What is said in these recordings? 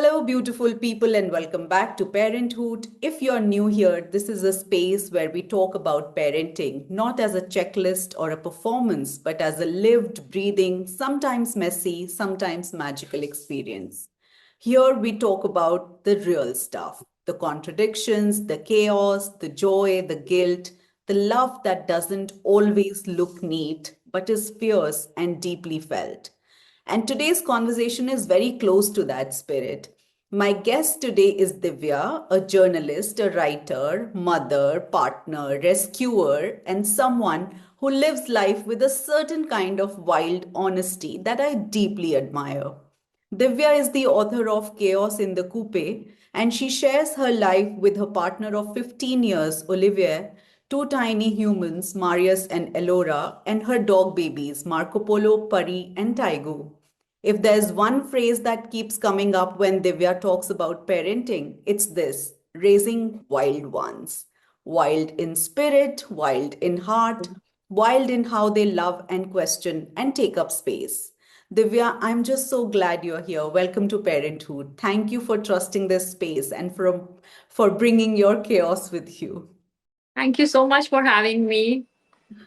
Hello, beautiful people, and welcome back to Parenthood. If you're new here, this is a space where we talk about parenting, not as a checklist or a performance, but as a lived, breathing, sometimes messy, sometimes magical experience. Here we talk about the real stuff, the contradictions, the chaos, the joy, the guilt, the love that doesn't always look neat, but is fierce and deeply felt. And today's conversation is very close to that spirit. My guest today is Divya, a journalist, a writer, mother, partner, rescuer, and someone who lives life with a certain kind of wild honesty that I deeply admire. Divya is the author of Chaos in the Coupe, and she shares her life with her partner of 15 years, Olivier, two tiny humans, Marius and Elora, and her dog babies, Marco Polo, Pari, and Taigu. If there's one phrase that keeps coming up when Divya talks about parenting, it's this: raising wild ones. Wild in spirit, wild in heart, wild in how they love and question and take up space. Divya, I'm just so glad you're here. Welcome to Parenthood. Thank you for trusting this space and for bringing your chaos with you. Thank you so much for having me.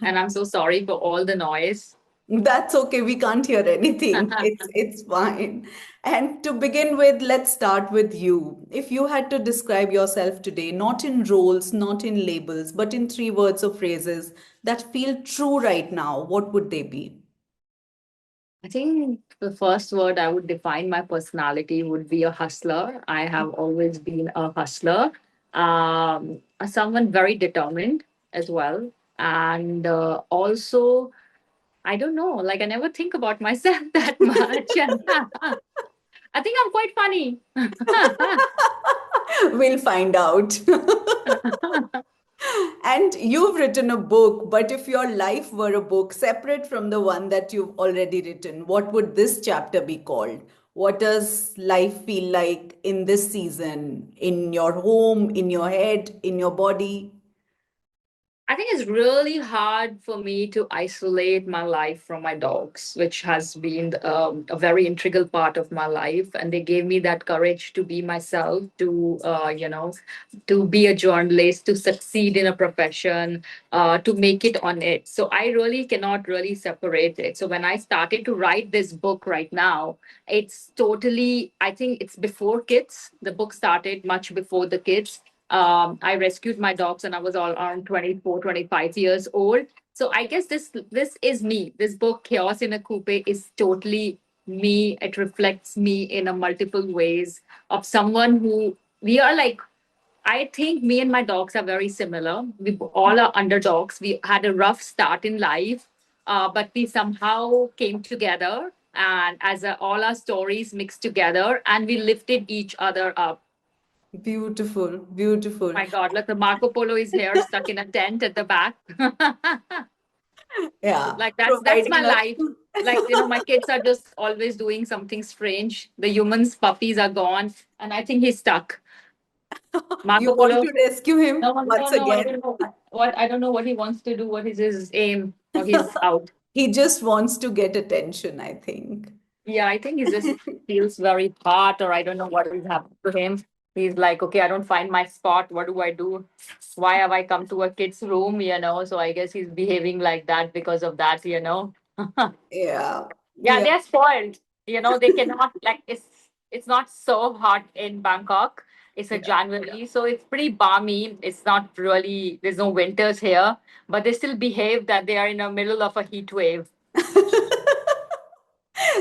And I'm so sorry for all the noise. That's okay. We can't hear anything. It's fine. And to begin with, let's start with you. If you had to describe yourself today, not in roles, not in labels, but in three words or phrases that feel true right now, what would they be? I think the first word I would define my personality would be a hustler. I have always been a hustler, someone very determined as well. And also, I don't know, like I never think about myself that much. And I think I'm quite funny. We'll find out. And you've written a book, but if your life were a book separate from the one that you've already written, what would this chapter be called? What does life feel like in this season? In your home, in your head, in your body? I think it's really hard for me to isolate my life from my dogs, which has been a very integral part of my life. And they gave me that courage to be myself, to be a journalist, to succeed in a profession, to make it on it. So I really cannot really separate it. So when I started to write this book right now, it's totally, I think it's before kids. The book started much before the kids. I rescued my dogs and I was all around 24, 25 years old. So I guess this is me. This book, Chaos in a Coupe, is totally me. It reflects me in a multiple ways of someone who we are like. I think me and my dogs are very similar. We all are underdogs. We had a rough start in life, but we somehow came together, and all our stories mixed together, and we lifted each other up. Beautiful, beautiful. My God, look, the Marco Polo is here, stuck in a tent at the back. Yeah, Like that's my providing us. life. Like my kids are just always doing something strange. The humans, puppies are gone, and I think he's stuck. You Marco want Polo. to rescue him No, no, once no. I again? don't know what. I don't know what he wants to do. What is his aim? Or he's out. He just wants to get attention, I think. Yeah, I think he just feels very hot, or I don't know what is happening to him. He's like, okay, I don't find my spot. What do I do? Why have I come to a kid's room? So I guess he's behaving like that because of that. Yeah, Yeah, yeah. they're spoiled. They cannot like it's not so hot in Bangkok. It's a January, so it's pretty balmy. It's not really there's no winters here, but they still behave that they are in the middle of a heat wave.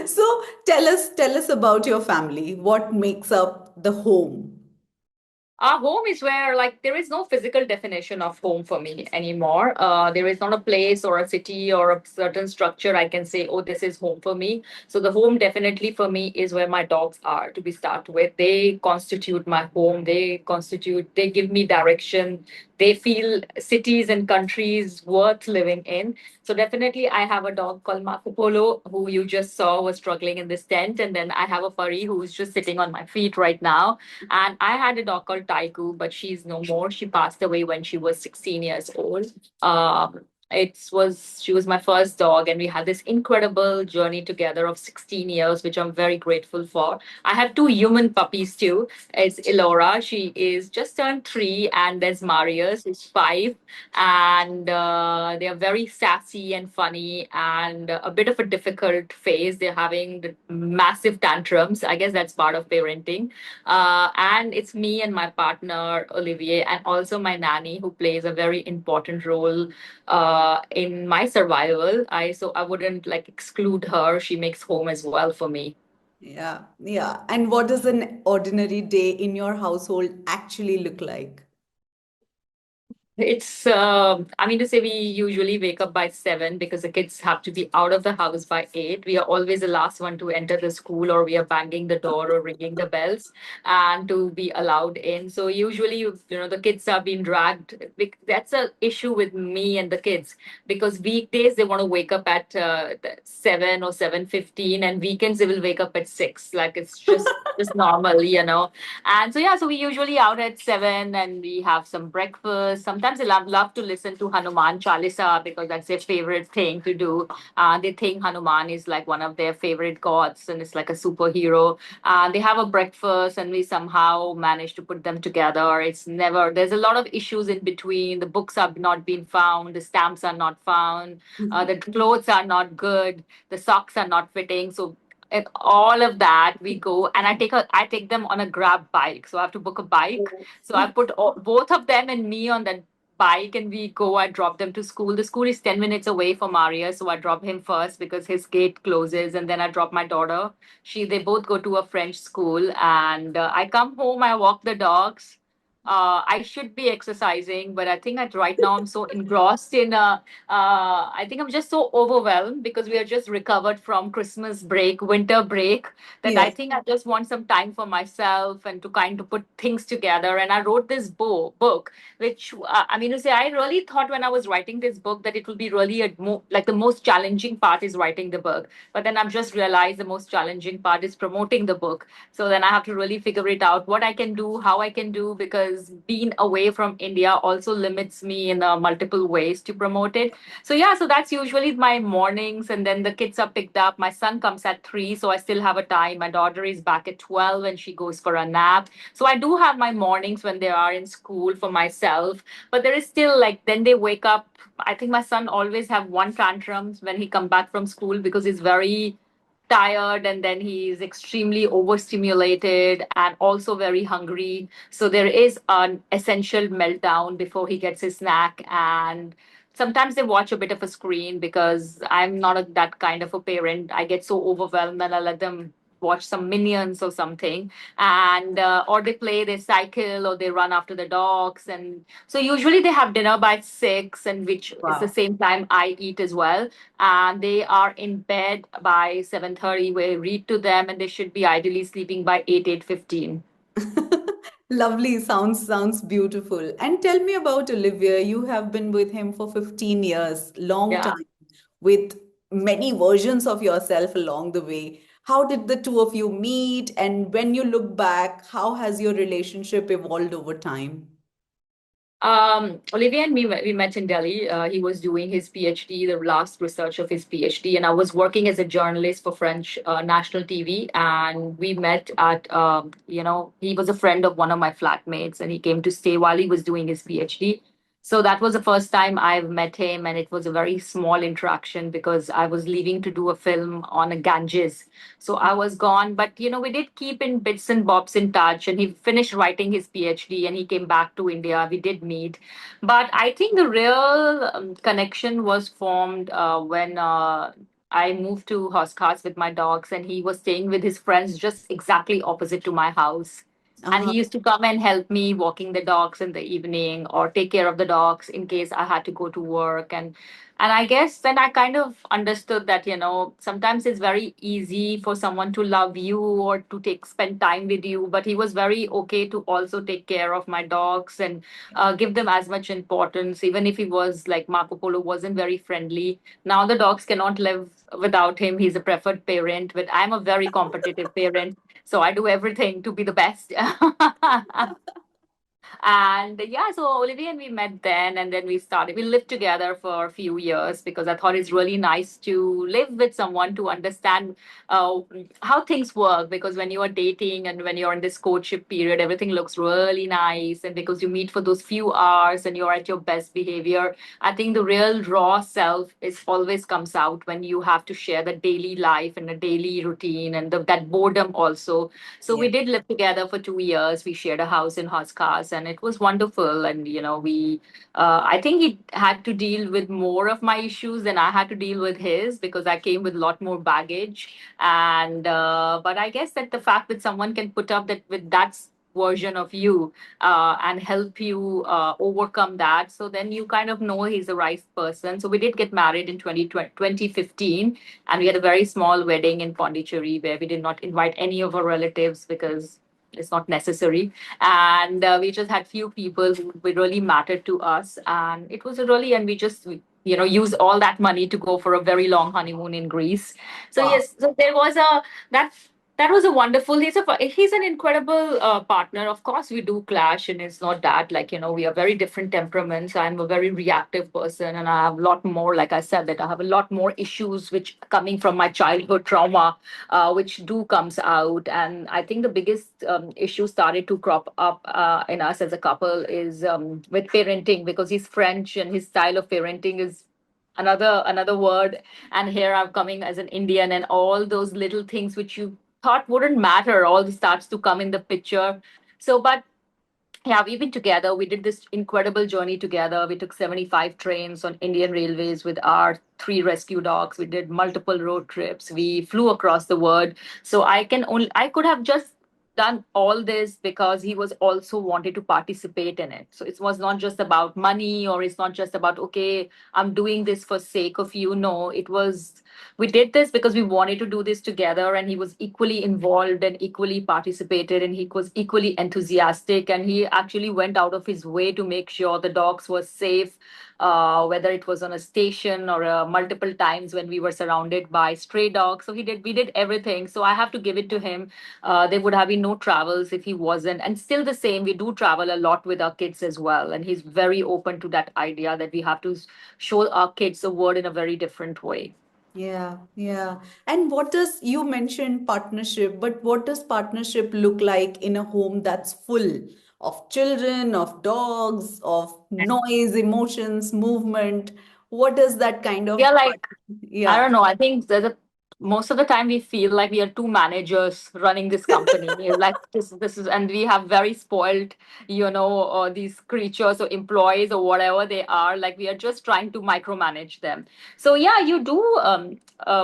So tell us about your family. What makes up the home? Our home is where, like, there is no physical definition of home for me anymore. There is not a place or a city or a certain structure I can say, oh, this is home for me. So the home definitely for me is where my dogs are to be start with. They constitute my home. They give me direction. They feel cities and countries worth living in. So definitely, I have a dog called Marco Polo, who you just saw was struggling in this tent, and then I have a furry who's just sitting on my feet right now. And I had a dog called Taiku, but she's no more. She passed away when she was 16 years old. She was my first dog, and we had this incredible journey together of 16 years, which I'm very grateful for. I have two human puppies too. It's Elora, she is just turned 3, and there's Marius, who's 5, and they are very sassy and funny, and a bit of a difficult phase. They're having the massive tantrums. I guess that's part of parenting. And it's me and my partner Olivier, and also my nanny, who plays a very important role in my survival. I wouldn't like exclude her. She makes home as well for me. Yeah, yeah. And what does an ordinary day in your household actually look like? It's, I mean to say, we usually wake up by 7 because the kids have to be out of the house by 8. We are always the last one to enter the school, or we are banging the door or ringing the bells and to be allowed in. So usually, the kids are being dragged. That's a issue with me and the kids, because weekdays they want to wake up at 7 or 7:15, and weekends they will wake up at 6. Like it's just normal. And so yeah, so we usually out at 7, and we have some breakfast. Sometimes they love to listen to Hanuman Chalisa because that's their favorite thing to do. They think Hanuman is like one of their favorite gods, and it's like a superhero. They have a breakfast, and we somehow manage to put them together. There's a lot of issues in between. The books have not been found, the stamps are not found, the clothes are not good, the socks are not fitting. So and all of that we go, and I take them on a grab bike, so I have to book a bike. So I put both of them and me on that bike, and we go. I drop them to school. The school is 10 minutes away from Maria, so I drop him first because his gate closes, and then I drop my daughter. They both go to a French school, and I come home, I walk the dogs. I should be exercising, but I think that right now I'm so engrossed in I think I'm just so overwhelmed because we are just recovered from Christmas break, winter break, that I Yes. think I just want some time for myself and to kind of put things together. And I wrote this book, which I mean to say, I really thought when I was writing this book that it will be really like the most challenging part is writing the book. But then I've just realized the most challenging part is promoting the book. So then I have to really figure it out what I can do, how I can do, because being away from India also limits me in multiple ways to promote it. So yeah, so that's usually my mornings, and then the kids are picked up. My son comes at 3, so I still have a time. My daughter is back at 12 and she goes for a nap. So I do have my mornings when they are in school for myself, but there is still like then they wake up. I think my son always have one tantrums when he come back from school because he's very tired, and then he's extremely overstimulated and also very hungry. So there is an essential meltdown before he gets his snack. And sometimes they watch a bit of a screen because I'm not that kind of a parent. I get so overwhelmed and I let them watch some minions or something, and or they play, they cycle, or they run after the dogs. And so usually they have dinner by 6, and which is the Wow. same time I eat as well. And they are in bed by 7:30. We read to them, and they should be ideally sleeping by 8:15. Lovely. Sounds beautiful. And tell me about Olivia. You have been with him for 15 years, long Yeah. time, with many versions of yourself along the way. How did the two of you meet? And when you look back, how has your relationship evolved over time? Olivier and me, we met in Delhi. He was doing his PhD, the last research of his PhD, and I was working as a journalist for French national TV. And we met at, he was a friend of one of my flatmates, and he came to stay while he was doing his PhD. So that was the first time I've met him, and it was a very small interaction because I was leaving to do a film on a Ganges. So I was gone, but we did keep in bits and bobs in touch. And he finished writing his PhD and he came back to India. We did meet, but I think the real connection was formed when I moved to Hoskas with my dogs, and he was staying with his friends just exactly opposite to my house. And Uh, he used to come and help me walking the dogs in the evening or take care of the dogs in case I had to go to work. And I guess then I kind of understood that, sometimes it's very easy for someone to love you or to spend time with you, but he was very okay to also take care of my dogs and give them as much importance, even if he was like Marco Polo wasn't very friendly. Now the dogs cannot live without him. He's a preferred parent, but I'm a very competitive parent. So I do everything to be the best. And yeah, so Olivia and we met then, and then we lived together for a few years because I thought it's really nice to live with someone to understand uh, how things work. Because when you are dating and when you're in this courtship period, everything looks really nice. And because you meet for those few hours and you're at your best behavior, I think the real raw self is always comes out when you have to share the daily life and the daily routine and that boredom also. So we Yeah. did live together for 2 years. We shared a house in Hoskas, and it was wonderful. And I think he had to deal with more of my issues than I had to deal with his because I came with a lot more baggage. And but I guess that the fact that someone can put up that with that version of you and help you overcome that. So then you kind of know he's the right person. So we did get married in 2015, and we had a very small wedding in Pondicherry where we did not invite any of our relatives because it's not necessary. And we just had few people who really mattered to us. And it was a really, and we just, use all that money to go for a very long honeymoon in Greece. So Wow. yes, so there was that that was a wonderful. He's an incredible partner. Of course, we do clash, and it's not that like we are very different temperaments. I'm a very reactive person, and I have a lot more. Like I said, that I have a lot more issues which coming from my childhood trauma, which do comes out. And I think the biggest issue started to crop up in us as a couple is with parenting because he's French and his style of parenting is another word. And here I'm coming as an Indian, and all those little things which you thought wouldn't matter all starts to come in the picture. So but yeah, we've been together. We did this incredible journey together. We took 75 trains on Indian Railways with our three rescue dogs. We did multiple road trips. We flew across the world. So I could have just done all this because he was also wanted to participate in it. So it was not just about money, or it's not just about, okay, I'm doing this for sake of you. No, it was, we did this because we wanted to do this together, and he was equally involved and equally participated, and he was equally enthusiastic, and he actually went out of his way to make sure the dogs were safe, whether it was on a station or multiple times when we were surrounded by stray dogs. So we did everything. So I have to give it to him. There would have been no travels if he wasn't. And still the same, we do travel a lot with our kids as well, and he's very open to that idea that we have to show our kids the world in a very different way. Yeah, yeah. And what does, you mentioned partnership, but what does partnership look like in a home that's full of children, of dogs, of noise, emotions, movement? What does that kind We of are like, I yeah. don't know. I think most of the time we feel like we are two managers running this company. We're like this is, and we have very spoiled, these creatures or employees or whatever they are. Like we are just trying to micromanage them. So yeah, you do.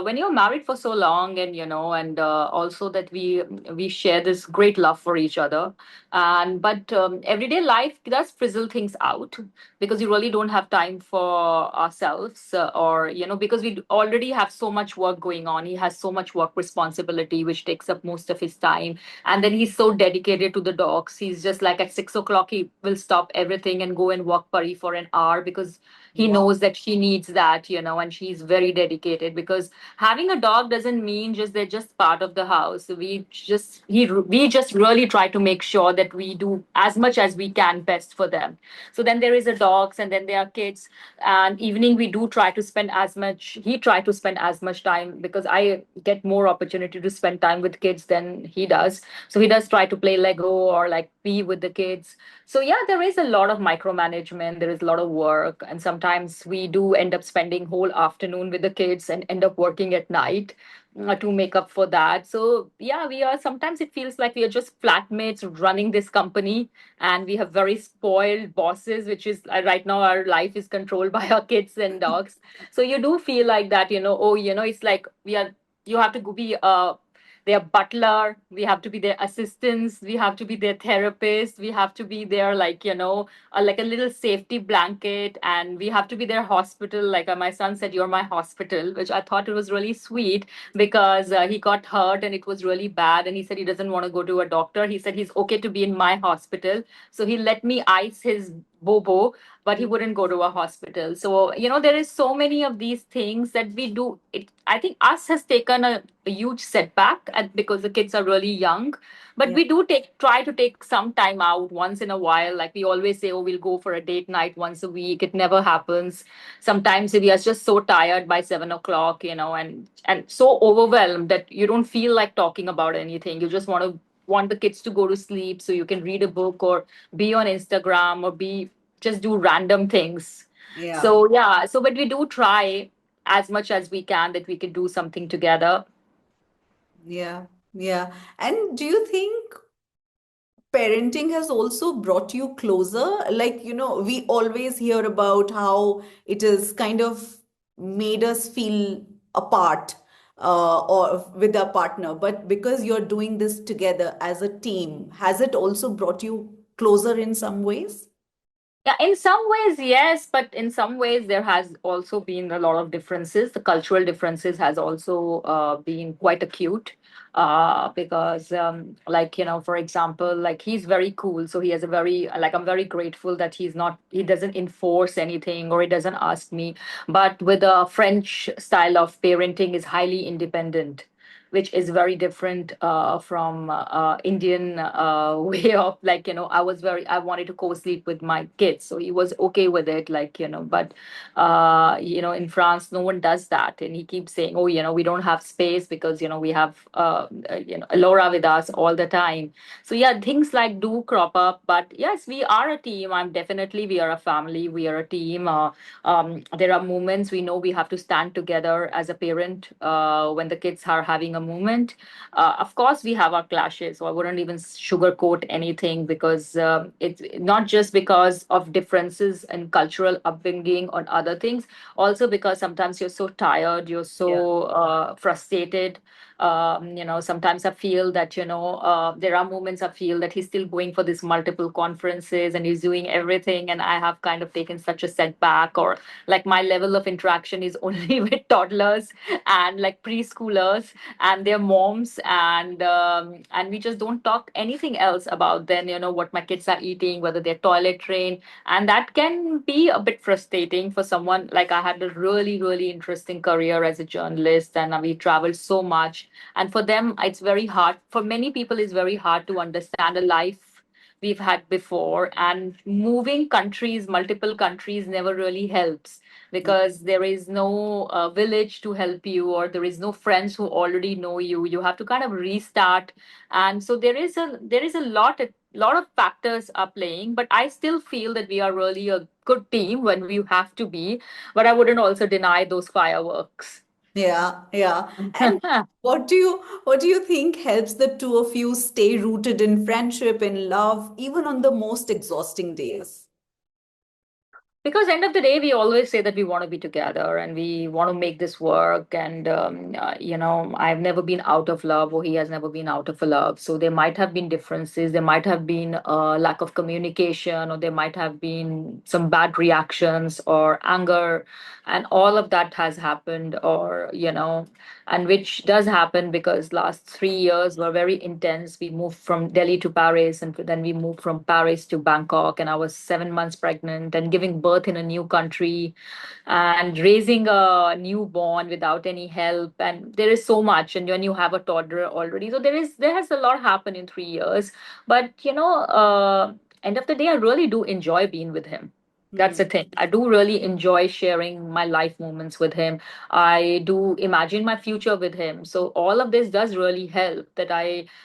When you're married for so long, and and also that we share this great love for each other, and but everyday life does frizzle things out because we really don't have time for ourselves, or because we already have so much work going on. He has so much work responsibility which takes up most of his time, and then he's so dedicated to the dogs. He's just like at 6 o'clock he will stop everything and go and walk Pari for an hour because he Wow. knows that she needs that, and she's very dedicated. Because having a dog doesn't mean just they're just part of the house. We just really try to make sure that we do as much as we can best for them. So then there is a dogs, and then there are kids. And evening we do try to spend as much. He try to spend as much time because I get more opportunity to spend time with kids than he does. So he does try to play Lego or like be with the kids. So yeah, there is a lot of micromanagement. There is a lot of work, and sometimes we do end up spending whole afternoon with the kids and end up working at night to make up for that. So yeah, we are sometimes it feels like we are just flatmates running this company, and we have very spoiled bosses, which is right now our life is controlled by our kids and dogs. So you do feel like that, it's like we are, you have to go be their butler, we have to be their assistants, we have to be their therapist, we have to be their like like a little safety blanket, and we have to be their hospital. Like my son said, you're my hospital, which I thought it was really sweet because he got hurt and it was really bad, and he said he doesn't want to go to a doctor. He said he's okay to be in my hospital. So he let me ice his bobo, but he wouldn't go to a hospital. So, there is so many of these things that we do. I think us has taken a huge setback because the kids are really young. But Yeah. we do try to take some time out once in a while. Like we always say, oh, we'll go for a date night once a week. It never happens. Sometimes we are just so tired by 7 o'clock, and so overwhelmed that you don't feel like talking about anything. You just want the kids to go to sleep so you can read a book or be on Instagram or be just do random things. Yeah. So yeah, but we do try as much as we can that we can do something together. Yeah. Yeah. And do you think parenting has also brought you closer? Like, we always hear about how it has kind of made us feel apart, or with our partner. But because you're doing this together as a team, has it also brought you closer in some ways? Yeah, in some ways, yes, but in some ways there has also been a lot of differences. The cultural differences has also been quite acute. Because like for example, like he's very cool, so he has a very like I'm very grateful that he doesn't enforce anything or he doesn't ask me. But with a French style of parenting is highly independent, which is very different from Indian way of, like, I wanted to co-sleep with my kids, so he was okay with it, like, but in France, no one does that, and he keeps saying, oh, we don't have space because we have Alora with us all the time. So yeah, things like do crop up, but yes, we are a team. We are a family. We are a team. There are moments we know we have to stand together as a parent when the kids are having a moment. Of course, we have our clashes, so I wouldn't even sugarcoat anything because it's not just because of differences in cultural upbringing or other things, also because sometimes you're so tired, you're Yeah. so frustrated. Sometimes I feel that, there are moments I feel that he's still going for these multiple conferences and he's doing everything, and I have kind of taken such a setback, or like my level of interaction is only with toddlers and like preschoolers and their moms, and we just don't talk anything else about then, what my kids are eating, whether they're toilet trained, and that can be a bit frustrating for someone. Like I had a really really interesting career as a journalist, and we traveled so much, and for them it's very hard, for many people it's very hard to understand a life we've had before, and moving countries, multiple countries, never really helps because there is no village to help you, or there is no friends who already know you have to kind of restart. And so there is a lot of factors are playing, but I still feel that we are really a good team when we have to be, but I wouldn't also deny those fireworks. Yeah, yeah. And what do you think helps the two of you stay rooted in friendship, in love, even on the most exhausting days? Because end of the day we always say that we want to be together and we want to make this work, and I've never been out of love, or he has never been out of a love, so there might have been differences, there might have been a lack of communication, or there might have been some bad reactions or anger, and all of that has happened, or and which does happen because last 3 years were very intense. We moved from Delhi to Paris, and then we moved from Paris to Bangkok, and I was 7 months pregnant and giving birth in a new country and raising a newborn without any help. And there is so much, and when you have a toddler already, so there has a lot happened in 3 years. But end of the day, I really do enjoy being with him. That's Hmm. the thing. I do really enjoy sharing my life moments with him. I do imagine my future with him. So all of this does really help that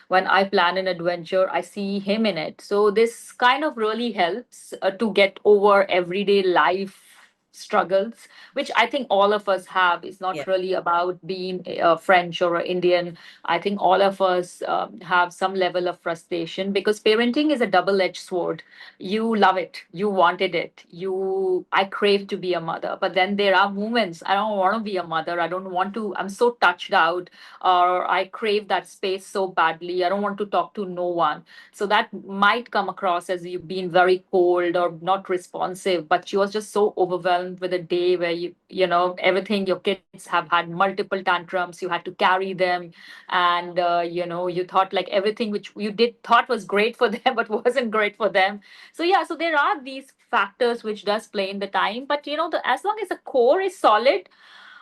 when I plan an adventure, I see him in it. So this kind of really helps to get over everyday life struggles, which I think all of us have. It's Yeah. not really about being French or Indian. I think all of us have some level of frustration because parenting is a double-edged sword. You love it, you wanted it, I crave to be a mother, but then there are moments I don't want to be a mother, I don't want to, I'm so touched out, or I crave that space so badly, I don't want to talk to no one. So that might come across as you being very cold or not responsive, but she was just so overwhelmed overwhelmed with a day where everything, your kids have had multiple tantrums, you had to carry them, and you thought like everything which you did thought was great for them but wasn't great for them. So yeah, so there are these factors which does play in the time, but as long as the core is solid,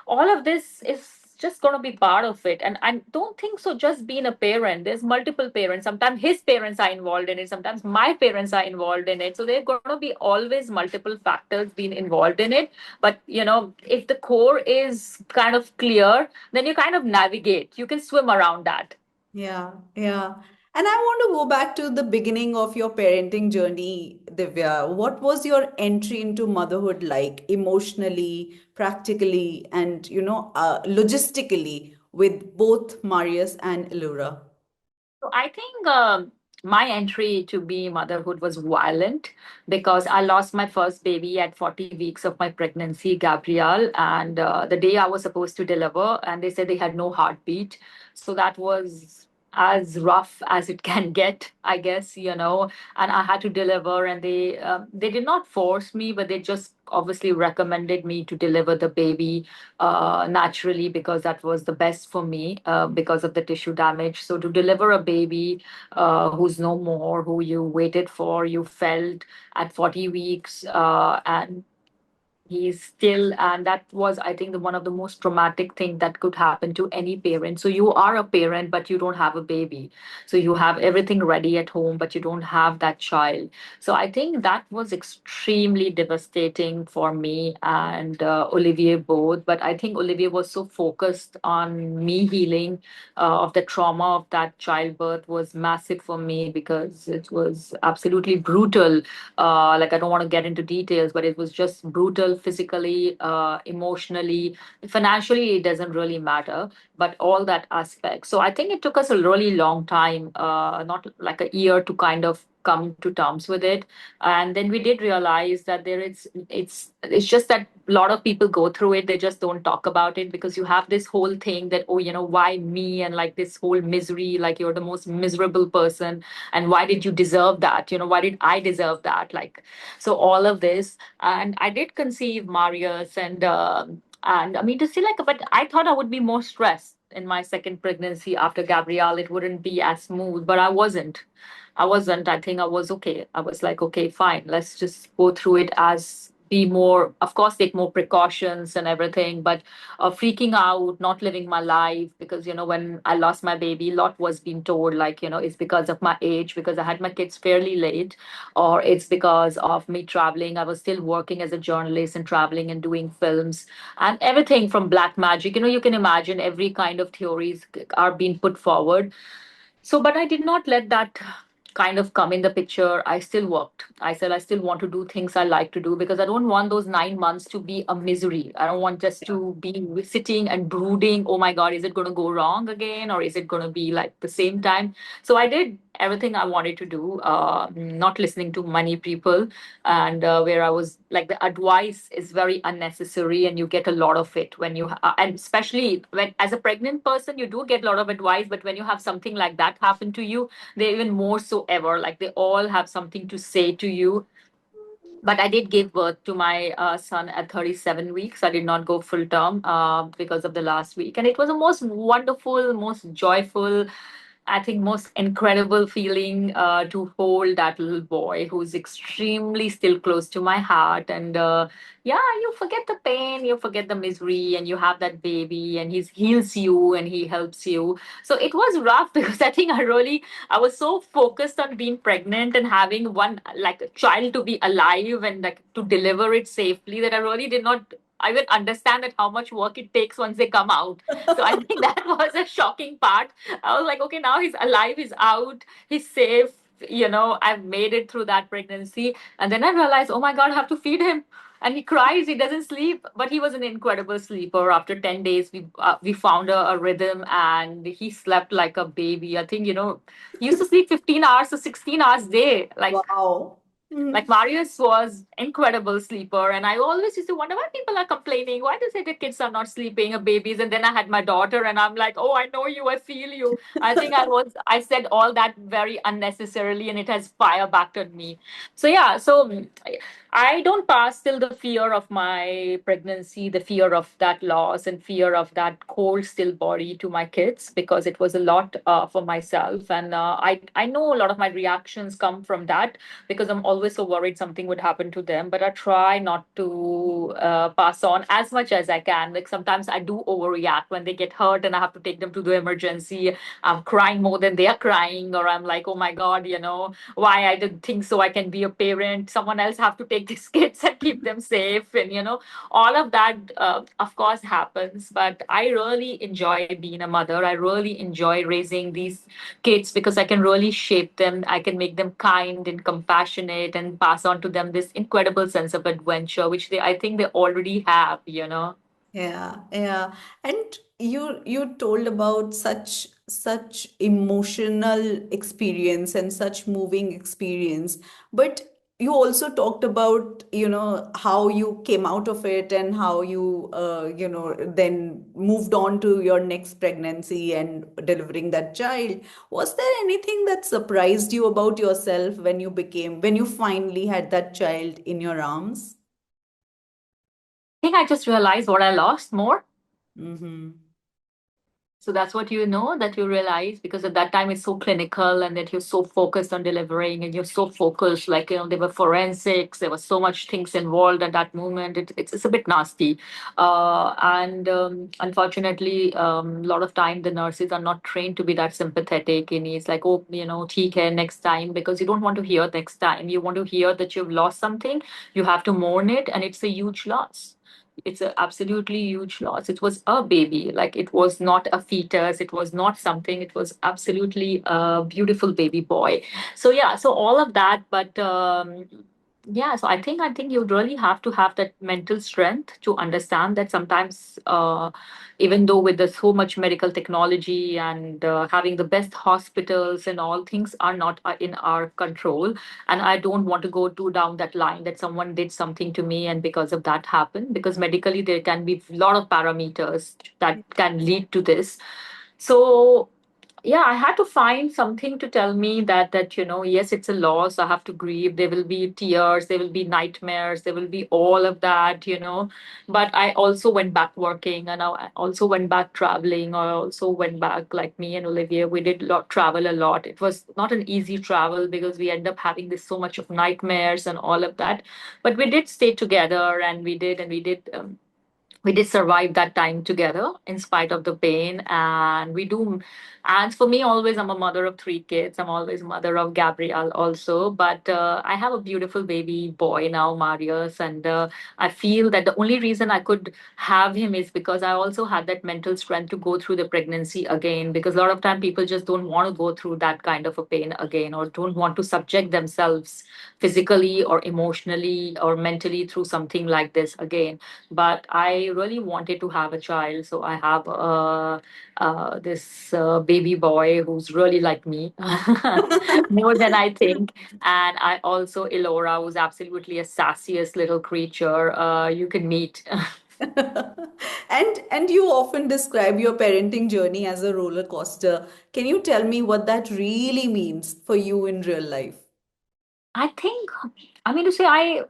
all of this is just going to be part of it. And I don't think so just being a parent, there's multiple parents, sometimes his parents are involved in it, sometimes my parents are involved in it, so there are going to be always multiple factors being involved in it. But if the core is kind of clear, then you kind of navigate, you can swim around that. Yeah, yeah. And I want to go back to the beginning of your parenting journey, Divya. What was your entry into motherhood like emotionally, practically, and logistically with both Marius and Elura? So I think my entry to be motherhood was violent because I lost my first baby at 40 weeks of my pregnancy, Gabrielle, and the day I was supposed to deliver, and they said they had no heartbeat. So that was as rough as it can get, I guess. And I had to deliver, and they did not force me, but they just obviously recommended me to deliver the baby naturally because that was the best for me because of the tissue damage. So to deliver a baby who's no more, who you waited for, you felt at 40 weeks, and he's still, and that was, I think, one of the most traumatic thing that could happen to any parent. So you are a parent but you don't have a baby, so you have everything ready at home but you don't have that child. So I think that was extremely devastating for me and Olivier both. But I think Olivier was so focused on me healing of the trauma of that childbirth was massive for me because it was absolutely brutal. Like, I don't want to get into details, but it was just brutal physically, emotionally, financially. It doesn't really matter, but all that aspect. So I think it took us a really long time, not like a year, to kind of come to terms with it. And then we did realize that it's just that a lot of people go through it, they just don't talk about it because you have this whole thing that, oh, why me, and like this whole misery, like you're the most miserable person, and why did you deserve that, why did I deserve that, like, so all of this. And I did conceive Marius, and I mean to say, like, but I thought I would be more stressed in my second pregnancy after Gabrielle. It wouldn't be as smooth, but I wasn't. I think I was okay. I was like, okay, fine. Let's just go through it as be more, of course, take more precautions and everything, but freaking out, not living my life because, when I lost my baby, a lot was being told, like, it's because of my age, because I had my kids fairly late, or it's because of me traveling. I was still working as a journalist and traveling and doing films and everything from black magic. You can imagine every kind of theories are being put forward. So, but I did not let that kind of come in the picture. I still worked. I said, I still want to do things I like to do because I don't want those 9 months to be a misery. I don't want just to be sitting and brooding, oh my God, is it going to go wrong again? Or is it going to be like the same time? So I did everything I wanted to do, not listening to many people, and where I was like, the advice is very unnecessary, and you get a lot of it when and especially when as a pregnant person, you do get a lot of advice, but when you have something like that happen to you, they even more so ever, like they all have something to say to you. But I did give birth to my son at 37 weeks. I did not go full term because of the last week. And it was the most wonderful, most joyful, I think, most incredible feeling to hold that little boy who's extremely still close to my heart. And yeah, you forget the pain, you forget the misery, and you have that baby, and he heals you and he helps you. So it was rough because I was so focused on being pregnant and having one, like, a child to be alive and like to deliver it safely, that I really did not I even understand that how much work it takes once they come out. So I think that was a shocking part. I was like, okay, now he's alive, he's out, he's safe. I've made it through that pregnancy. And then I realized, oh my God, I have to feed him. And he cries, he doesn't sleep, but he was an incredible sleeper. After 10 days, we found a rhythm, and he slept like a baby. I think, he used to sleep 15 hours to 16 hours a day. Like, Wow. Like Marius was incredible sleeper, and I always used to wonder why people are complaining. Why they say the kids are not sleeping, or babies? And then I had my daughter, and I'm like, oh, I know you, I feel you. I think I said all that very unnecessarily, and it has fire back on me. So yeah, I don't pass till the fear of my pregnancy, the fear of that loss, and fear of that cold, still body to my kids, because it was a lot for myself, and I know a lot of my reactions come from that, because I'm always so worried something would happen to them. But I try not to pass on as much as I can. Like sometimes I do overreact when they get hurt and I have to take them to the emergency. I'm crying more than they are crying, or I'm like, oh my God, why I didn't think so. I can be a parent. Someone else have to take these kids and keep them safe, and all of that, of course, happens. But I really enjoy being a mother. I really enjoy raising these kids because I can really shape them. I can make them kind and compassionate and pass on to them this incredible sense of adventure, which I think they already have. Yeah, yeah. And you told about such emotional experience and such moving experience, but you also talked about, how you came out of it and how you then moved on to your next pregnancy and delivering that child. Was there anything that surprised you about yourself when you finally had that child in your arms? I think I just realized what I lost more. Mm-hmm. So that's what that you realize, because at that time it's so clinical and that you're so focused on delivering and you're so focused, like, there were forensics, there was so much things involved at that moment. It's a bit nasty. And unfortunately, a lot of time the nurses are not trained to be that sympathetic. And it's like, oh, take care next time, because you don't want to hear next time. You want to hear that you've lost something, you have to mourn it, and it's a huge loss. It's a absolutely huge loss. It was a baby, like it was not a fetus, it was not something, it was absolutely a beautiful baby boy. So yeah, so all of that. But yeah, so I think you really have to have that mental strength to understand that sometimes, even though with the so much medical technology and having the best hospitals and all, things are not in our control. And I don't want to go too down that line that someone did something to me and because of that happened, because medically there can be a lot of parameters that can lead to this. So yeah, I had to find something to tell me that yes, it's a loss, I have to grieve, there will be tears, there will be nightmares, there will be all of that. But I also went back working, and I also went back traveling. I also went back, like me and Olivia, we did travel a lot. It was not an easy travel because we end up having this so much of nightmares and all of that. But we did stay together, and we did survive that time together in spite of the pain. And we do. And for me, always, I'm a mother of three kids. I'm always mother of Gabriel also. But I have a beautiful baby boy now, Marius. And I feel that the only reason I could have him is because I also had that mental strength to go through the pregnancy again. Because a lot of time people just don't want to go through that kind of a pain again, or don't want to subject themselves physically or emotionally or mentally through something like this again. But I really wanted to have a child, so I have this baby boy who's really like me, more than I think. And I also Elora, who's absolutely a sassiest little creature you can meet. And you often describe your parenting journey as a roller coaster. Can you tell me what that really means for you in real life? I think, I mean to say,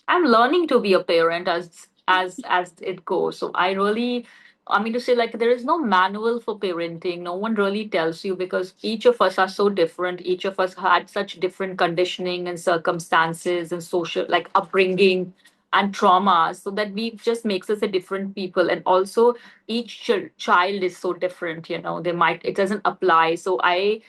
I'm learning to be a parent as it goes. So I mean to say, like, there is no manual for parenting. No one really tells you, because each of us are so different. Each of us had such different conditioning and circumstances and social, like, upbringing and trauma, so that we just makes us a different people. And also each child is so different. They might it doesn't apply. So I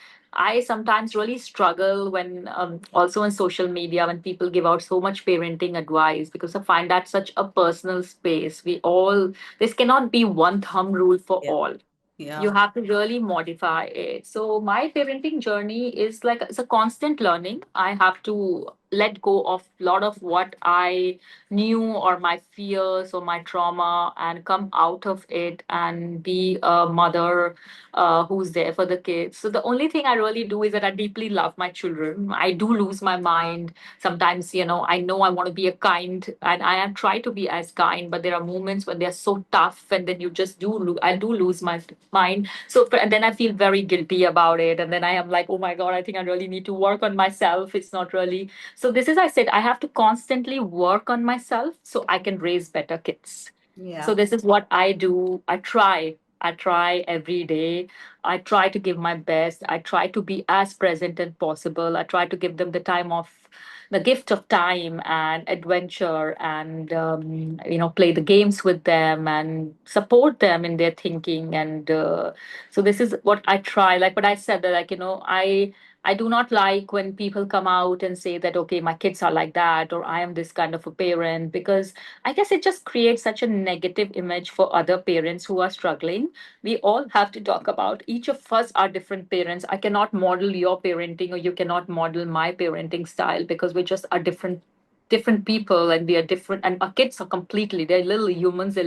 sometimes really struggle when, also on social media, when people give out so much parenting advice, because I find that such a personal space. This cannot be one thumb rule for Yeah. all. You Yeah. have to really modify it. So my parenting journey is like it's a constant learning. I have to. let go of a lot of what I knew or my fears or my trauma and come out of it and be a mother who's there for the kids. So the only thing I really do is that I deeply love my children. I do lose my mind sometimes. I know I want to be a kind, and I am try to be as kind, but there are moments when they're so tough, and then you just I do lose my mind. And then I feel very guilty about it, and then I am like, oh my god, I think I really need to work on myself. It's not really. So this is, I said, I have to constantly work on myself so I can raise better kids. So Yeah. this is what I do. I try every day. I try to give my best. I try to be as present as possible. I try to give them the gift of time and adventure, and play the games with them and support them in their thinking. And so this is what I try. Like what I said, that I do not like when people come out and say that, okay, my kids are like that, or I am this kind of a parent, because I guess it just creates such a negative image for other parents who are struggling. We all have to talk about, each of us are different parents. I cannot model your parenting, or you cannot model my parenting style, because we just are different people, and we are different, and our kids are completely, they're little humans, they're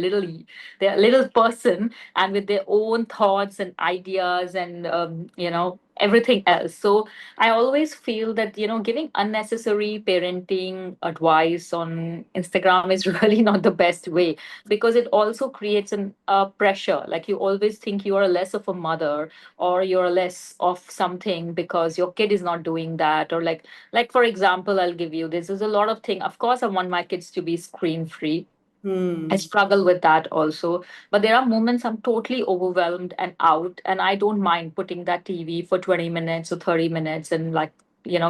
a little person, and with their own thoughts and ideas, and everything else. So I always feel that, giving unnecessary parenting advice on Instagram is really not the best way, because it also creates an pressure. Like, you always think you are less of a mother, or you're less of something because your kid is not doing that. Or like for example, I'll give you this. There's a lot of thing. Of course, I want my kids to be screen free. I Hmm. struggle with that also. But there are moments I'm totally overwhelmed and out, and I don't mind putting that TV for 20 minutes or 30 minutes, and like,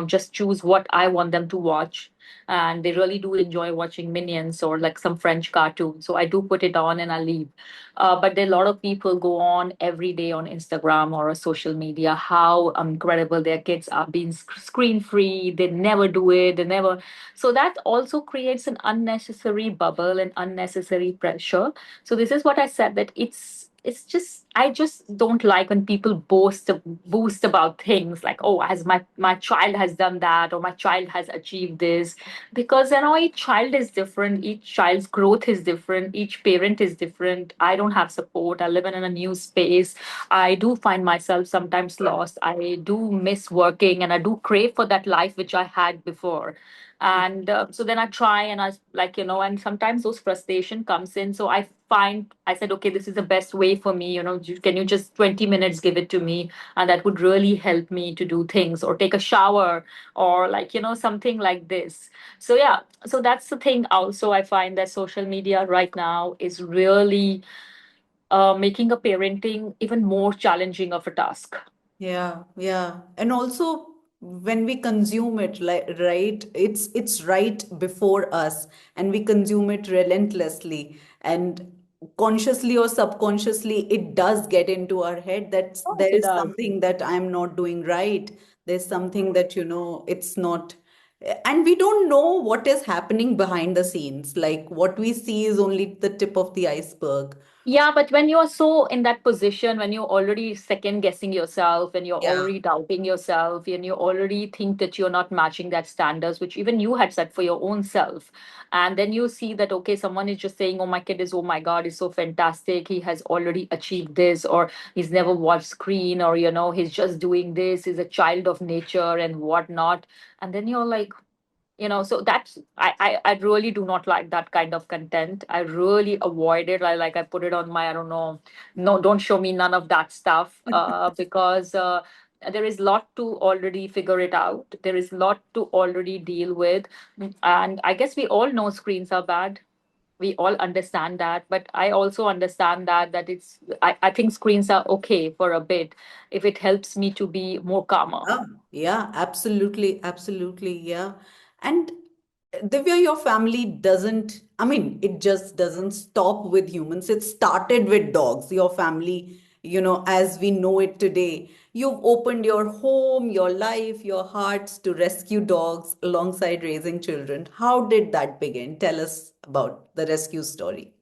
just choose what I want them to watch. And they really do enjoy watching Minions or like some French cartoon. So I do put it on and I leave. But there are a lot of people go on every day on Instagram or social media how incredible their kids are being screen free. They never do it. They never. So that also creates an unnecessary bubble and unnecessary pressure. So this is what I said, that it's just, I just don't like when people boost about things like, oh, as my child has done that, or my child has achieved this. Because each child is different, each child's growth is different, each parent is different. I don't have support, I live in a new space. I do find myself sometimes lost. I do miss working, and I do crave for that life which I had before. And so then I try, and I like, and sometimes those frustration comes in. So I said, okay, this is the best way for me, can you just 20 minutes give it to me, and that would really help me to do things, or take a shower, or like, something like this. So yeah, so that's the thing. Also, I find that social media right now is really making a parenting even more challenging of a task. Yeah, yeah. And also when we consume it, like, right, it's right before us, and we consume it relentlessly, and consciously or subconsciously it does get into our head that Of course there it is does. something that I'm not doing right. There's something that, it's not, and we don't know what is happening behind the scenes. Like, what we see is only the tip of the iceberg. Yeah, but when you're so in that position, when you're already second guessing yourself, and you're Yeah. already doubting yourself, and you already think that you're not matching that standards, which even you had set for your own self. And then you see that, okay, someone is just saying, oh, my kid is, oh my God, is so fantastic. He has already achieved this, or he's never watched screen, or, he's just doing this, he's a child of nature and whatnot. And then you're like, so that's I really do not like that kind of content. I really avoid it. I put it on my, I don't know, no, don't show me none of that stuff, because there is lot to already figure it out, there is lot to already deal with. And I guess we all know screens are bad, we all understand that, but I also understand that I think screens are okay for a bit if it helps me to be more calmer. Yeah, yeah, absolutely, absolutely, yeah. And Divya, your family doesn't, I mean, it just doesn't stop with humans. It started with dogs. Your family, as we know it today, you've opened your home, your life, your hearts to rescue dogs alongside raising children. How did that begin? Tell us about the rescue story.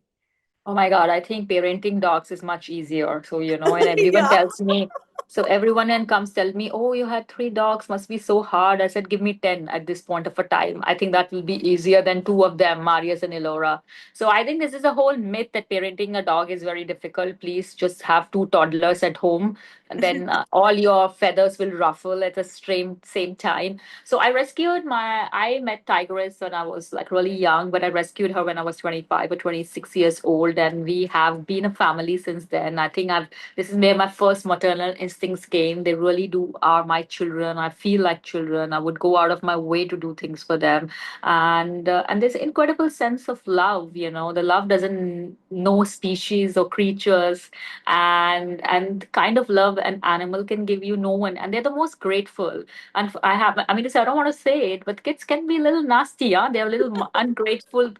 Oh my God, I think parenting dogs is much easier. So, and everyone Yeah. tells me. So everyone then comes tell me, "Oh, you had three dogs, must be so hard." I said, "Give me 10 at this point of a time. I think that will be easier than two of them, Marius and Elora." So I think this is a whole myth that parenting a dog is very difficult. Please just have two toddlers at home, and then all your feathers will ruffle at the same time. So I met Tigress when I was like really young, but I rescued her when I was 25 or 26 years old, and we have been a family since then. I think this is where my first maternal instincts came. They really do are my children. I feel like children. I would go out of my way to do things for them, and this incredible sense of love. The love doesn't know species or creatures, and the kind of love an animal can give you, no one. And they're the most grateful. And I mean, I don't want to say it, but kids can be a little nasty. Yeah, they're a little ungrateful.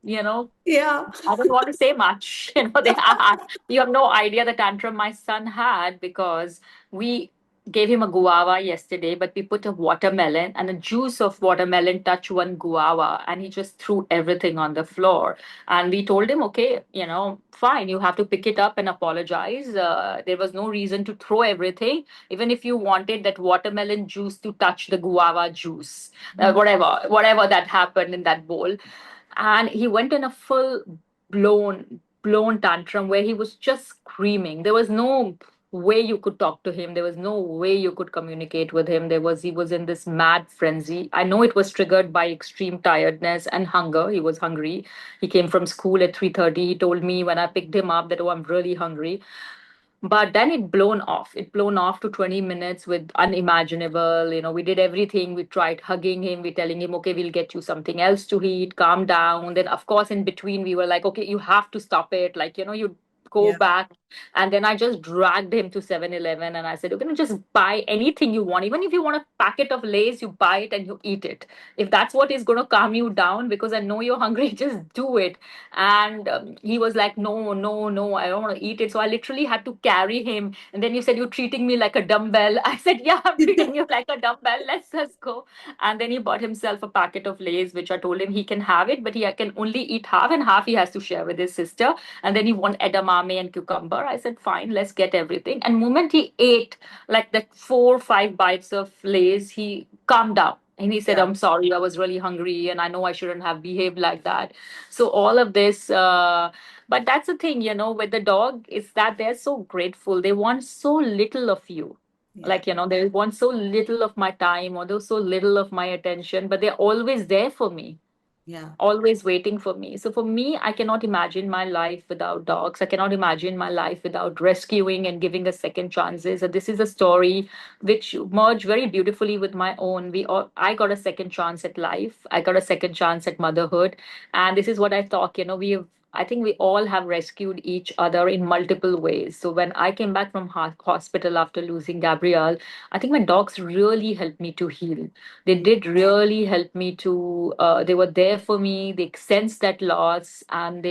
You know, Yeah. I don't want to say much. They are. You have no idea the tantrum my son had because we gave him a guava yesterday, but we put a watermelon and a juice of watermelon touch one guava, and he just threw everything on the floor. And we told him, okay, fine, you have to pick it up and apologize. There was no reason to throw everything, even if you wanted that watermelon juice to touch the guava juice, whatever that happened in that bowl. And he went in a full blown tantrum where he was just screaming. There was no way you could talk to him. There was no way you could communicate with him. He was in this mad frenzy. I know it was triggered by extreme tiredness and hunger. He was hungry. He came from school at 3:30. He told me when I picked him up that, oh, I'm really hungry. But then it blown off to 20 minutes with unimaginable. We did everything. We tried hugging him, we telling him, okay, we'll get you something else to eat, calm down. Then of course in between we were like, okay, you have to stop it, like, you go Yeah. back. And then I just dragged him to 7-Eleven and I said, you're going to just buy anything you want. Even if you want a packet of Lays, you buy it and you eat it. If that's what is going to calm you down, because I know you're hungry, just do it. And he was like, no, no, no, I don't want to eat it. So I literally had to carry him. And then you said, you're treating me like a dumbbell. I said, yeah, I'm treating you like a dumbbell. Let's just go. And then he bought himself a packet of Lays, which I told him he can have it, but he can only eat half, and half he has to share with his sister. And then he want edamame and cucumber. I said, fine, let's get everything. And moment he ate like that 4 or 5 bites of Lays, he calmed down. And he said, Yeah. I'm sorry, I was really hungry and I know I shouldn't have behaved like that. So all of this, but that's the thing, with the dog, is that they're so grateful. They want so little of you. Yeah. Like, they want so little of my time, or there's so little of my attention, but they're always there for me, Yeah. always waiting for me. So for me, I cannot imagine my life without dogs. I cannot imagine my life without rescuing and giving a second chances. And this is a story which merged very beautifully with my own. I got a second chance at life. I got a second chance at motherhood. And this is what I thought, I think we all have rescued each other in multiple ways. So when I came back from hospital after losing Gabrielle, I think my dogs really helped me to heal. They Mm. did really help me to, they were there for me. They sensed that loss, and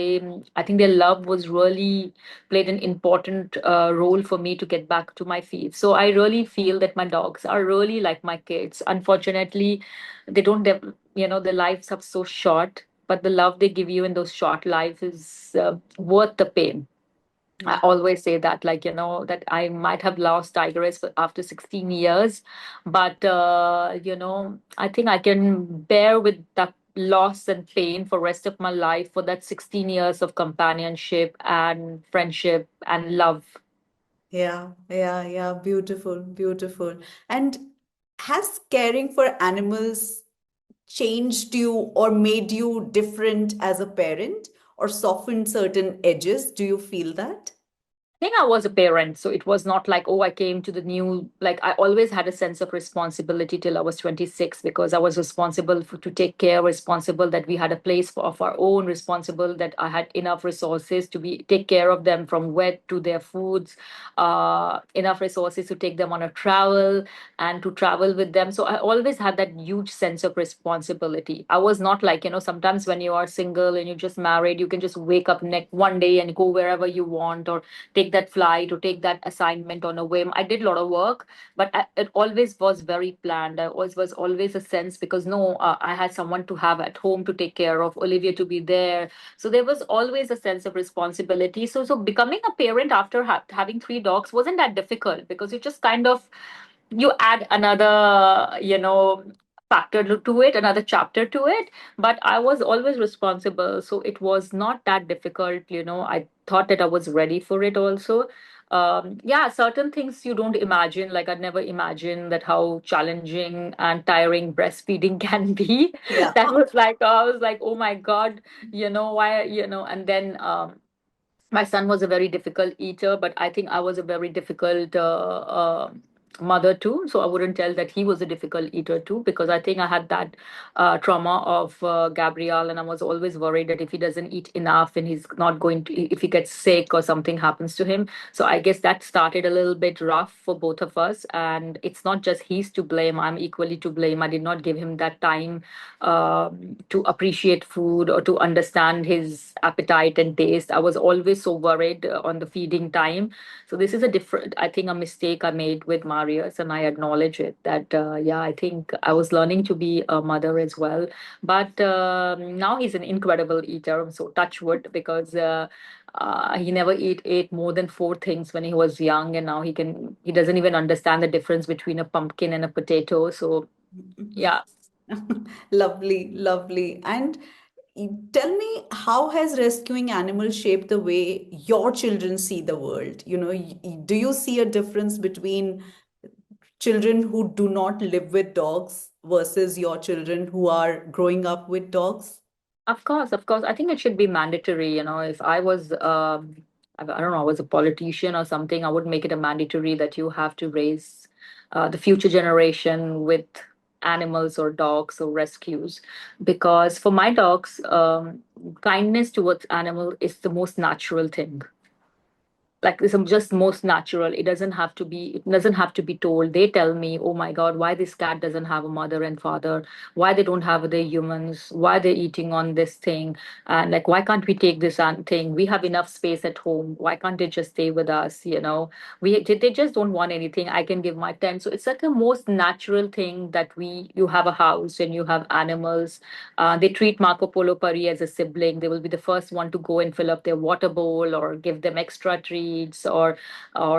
I think their love was really played an important role for me to get back to my feet. So I really feel that my dogs are really like my kids. Unfortunately, they don't their lives are so short, but the love they give you in those short lives is worth the pain. I Yeah. always say that, like, that I might have lost Tigress after 16 years, but, I think I can bear with that loss and pain for rest of my life for that 16 years of companionship and friendship and love. Yeah. Yeah. Yeah. Beautiful. Beautiful. And has caring for animals changed you or made you different as a parent or softened certain edges? Do you feel that? Think I was a parent, so it was not like, oh, I came to the new, like, I always had a sense of responsibility till I was 26, because I was responsible to take care, responsible that we had a place of our own, responsible that I had enough resources to take care of them from wet to their foods, enough resources to take them on a travel and to travel with them. So I always had that huge sense of responsibility. I was not like, sometimes when you are single and you're just married, you can just wake up next one day and go wherever you want, or take take that flight or take that assignment on a whim. I did a lot of work, but it always was very planned. I always was always a sense, because no, I had someone to have at home to take care of, Olivia to be there. So there was always a sense of responsibility. So becoming a parent after having three dogs wasn't that difficult, because you just kind of, you add another, factor to it, another chapter to it. But I was always responsible, so it was not that difficult. I thought that I was ready for it also. Yeah, certain things you don't imagine, like I'd never imagined that how challenging and tiring breastfeeding can be. Yeah. That was like, I was like, oh my God, why, and then my son was a very difficult eater, but I think I was a very difficult mother too. So I wouldn't tell that he was a difficult eater too, because I think I had that trauma of Gabriel, and I was always worried that if he doesn't eat enough and he's not going to, if he gets sick or something happens to him. So I guess that started a little bit rough for both of us. And it's not just he's to blame, I'm equally to blame. I did not give him that time to appreciate food or to understand his appetite and taste. I was always so worried on the feeding time. So this is a different, I think, a mistake I made with Marius, and I acknowledge it. That yeah, I think I was learning to be a mother as well. But now he's an incredible eater. So touch wood, because. He never ate more than four things when he was young, and now he doesn't even understand the difference between a pumpkin and a potato. So yeah. Lovely, lovely. And tell me, how has rescuing animals shaped the way your children see the world? Do you see a difference between children who do not live with dogs versus your children who are growing up with dogs? Of course, of course. I think it should be mandatory. If I was, I don't know, I was a politician or something, I would make it a mandatory that you have to raise the future generation with animals or dogs or rescues. Because for my dogs, kindness towards animal is the most natural thing. Like, this is just most natural. It doesn't have to be told. They tell me, oh my God, why this cat doesn't have a mother and father, why they don't have the humans, why they're eating on this thing, and like, why can't we take this thing? We have enough space at home, why can't they just stay with us? They just don't want anything. I can give my 10. So it's like a most natural thing that you have a house and you have animals. They treat Marco Polo Pari as a sibling. They will be the first one to go and fill up their water bowl or give them extra treats, or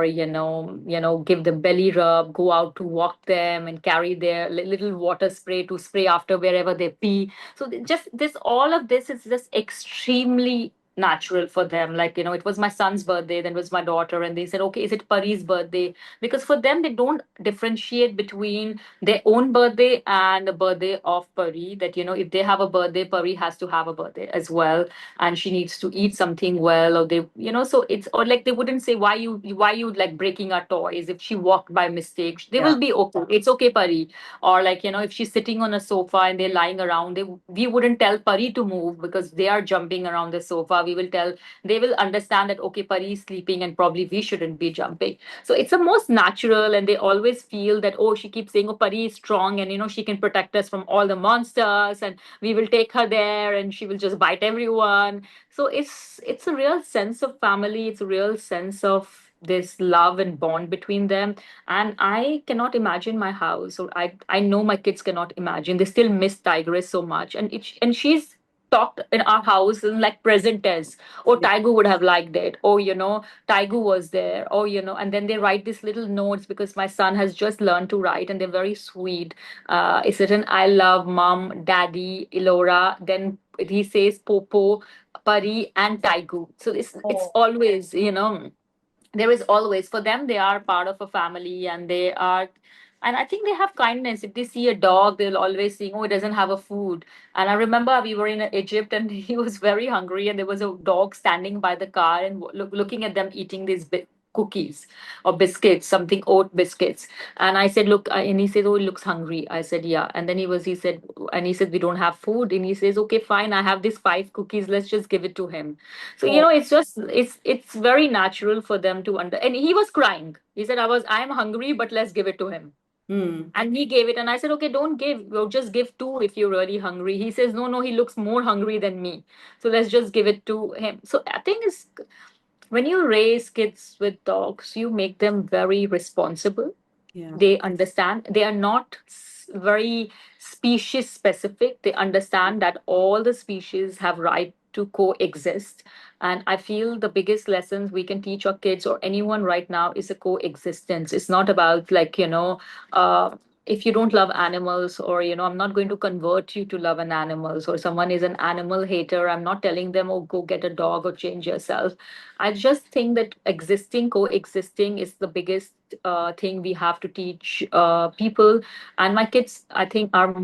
give them belly rub, go out to walk them and carry their little water spray to spray after wherever they pee. So just this, all of this is just extremely natural for them. Like, it was my son's birthday, then it was my daughter, and they said, okay, is it Pari's birthday? Because for them, they don't differentiate between their own birthday and the birthday of Pari. That, if they have a birthday, Pari has to have a birthday as well, and she needs to eat something well, or so it's, or like, they wouldn't say, why you like breaking our toys. If she walked by mistake, they Yeah. will be okay. It's okay, Pari. Or like, if she's sitting on a sofa and they're lying around, we wouldn't tell Pari to move because they are jumping around the sofa. They will understand that, okay, Pari is sleeping and probably we shouldn't be jumping. So it's the most natural, and they always feel that, oh, she keeps saying, oh, Pari is strong, and she can protect us from all the monsters, and we will take her there and she will just bite everyone. So it's a real sense of family. It's a real sense of this love and bond between them. And I cannot imagine my house, or I know my kids cannot imagine. They still miss Tigress so much, and she's talked in our house in like present tense. Oh, Yeah. Tiger would have liked it. Oh, Tiger was there. Oh, and then they write these little notes, because my son has just learned to write, and they're very sweet. It's written, I love mom, daddy, Elora. Then he says Popo, Pari, and Taigu. So it's Oh. always, there is always, for them, they are part of a family, and I think they have kindness. If they see a dog, they'll always say, oh, it doesn't have a food. And I remember we were in Egypt, and he was very hungry, and there was a dog standing by the car and looking at them eating these cookies or biscuits, something, oat biscuits. And I said, look, and he said, oh, he looks hungry. I said, yeah. And then he said, we don't have food. And he says, okay, fine, I have these five cookies, let's just give it to him. So, Oh. it's very natural for them to and he was crying. He said, I'm hungry, but let's give it to him. Hmm. And he gave it, and I said, okay, don't give, well, just give two if you're really hungry. He says, no, no, he looks more hungry than me. So let's just give it to him. So I think when you raise kids with dogs, you make them very responsible. Yeah. They understand, they are not very species specific. They understand that all the species have right to coexist. And I feel the biggest lessons we can teach our kids or anyone right now is a coexistence. It's not about like, uh, if you don't love animals, or I'm not going to convert you to love an animals, or someone is an animal hater, I'm not telling them, oh, go get a dog or change yourself. I just think that coexisting is the biggest thing we have to teach people. And my kids, I think, are.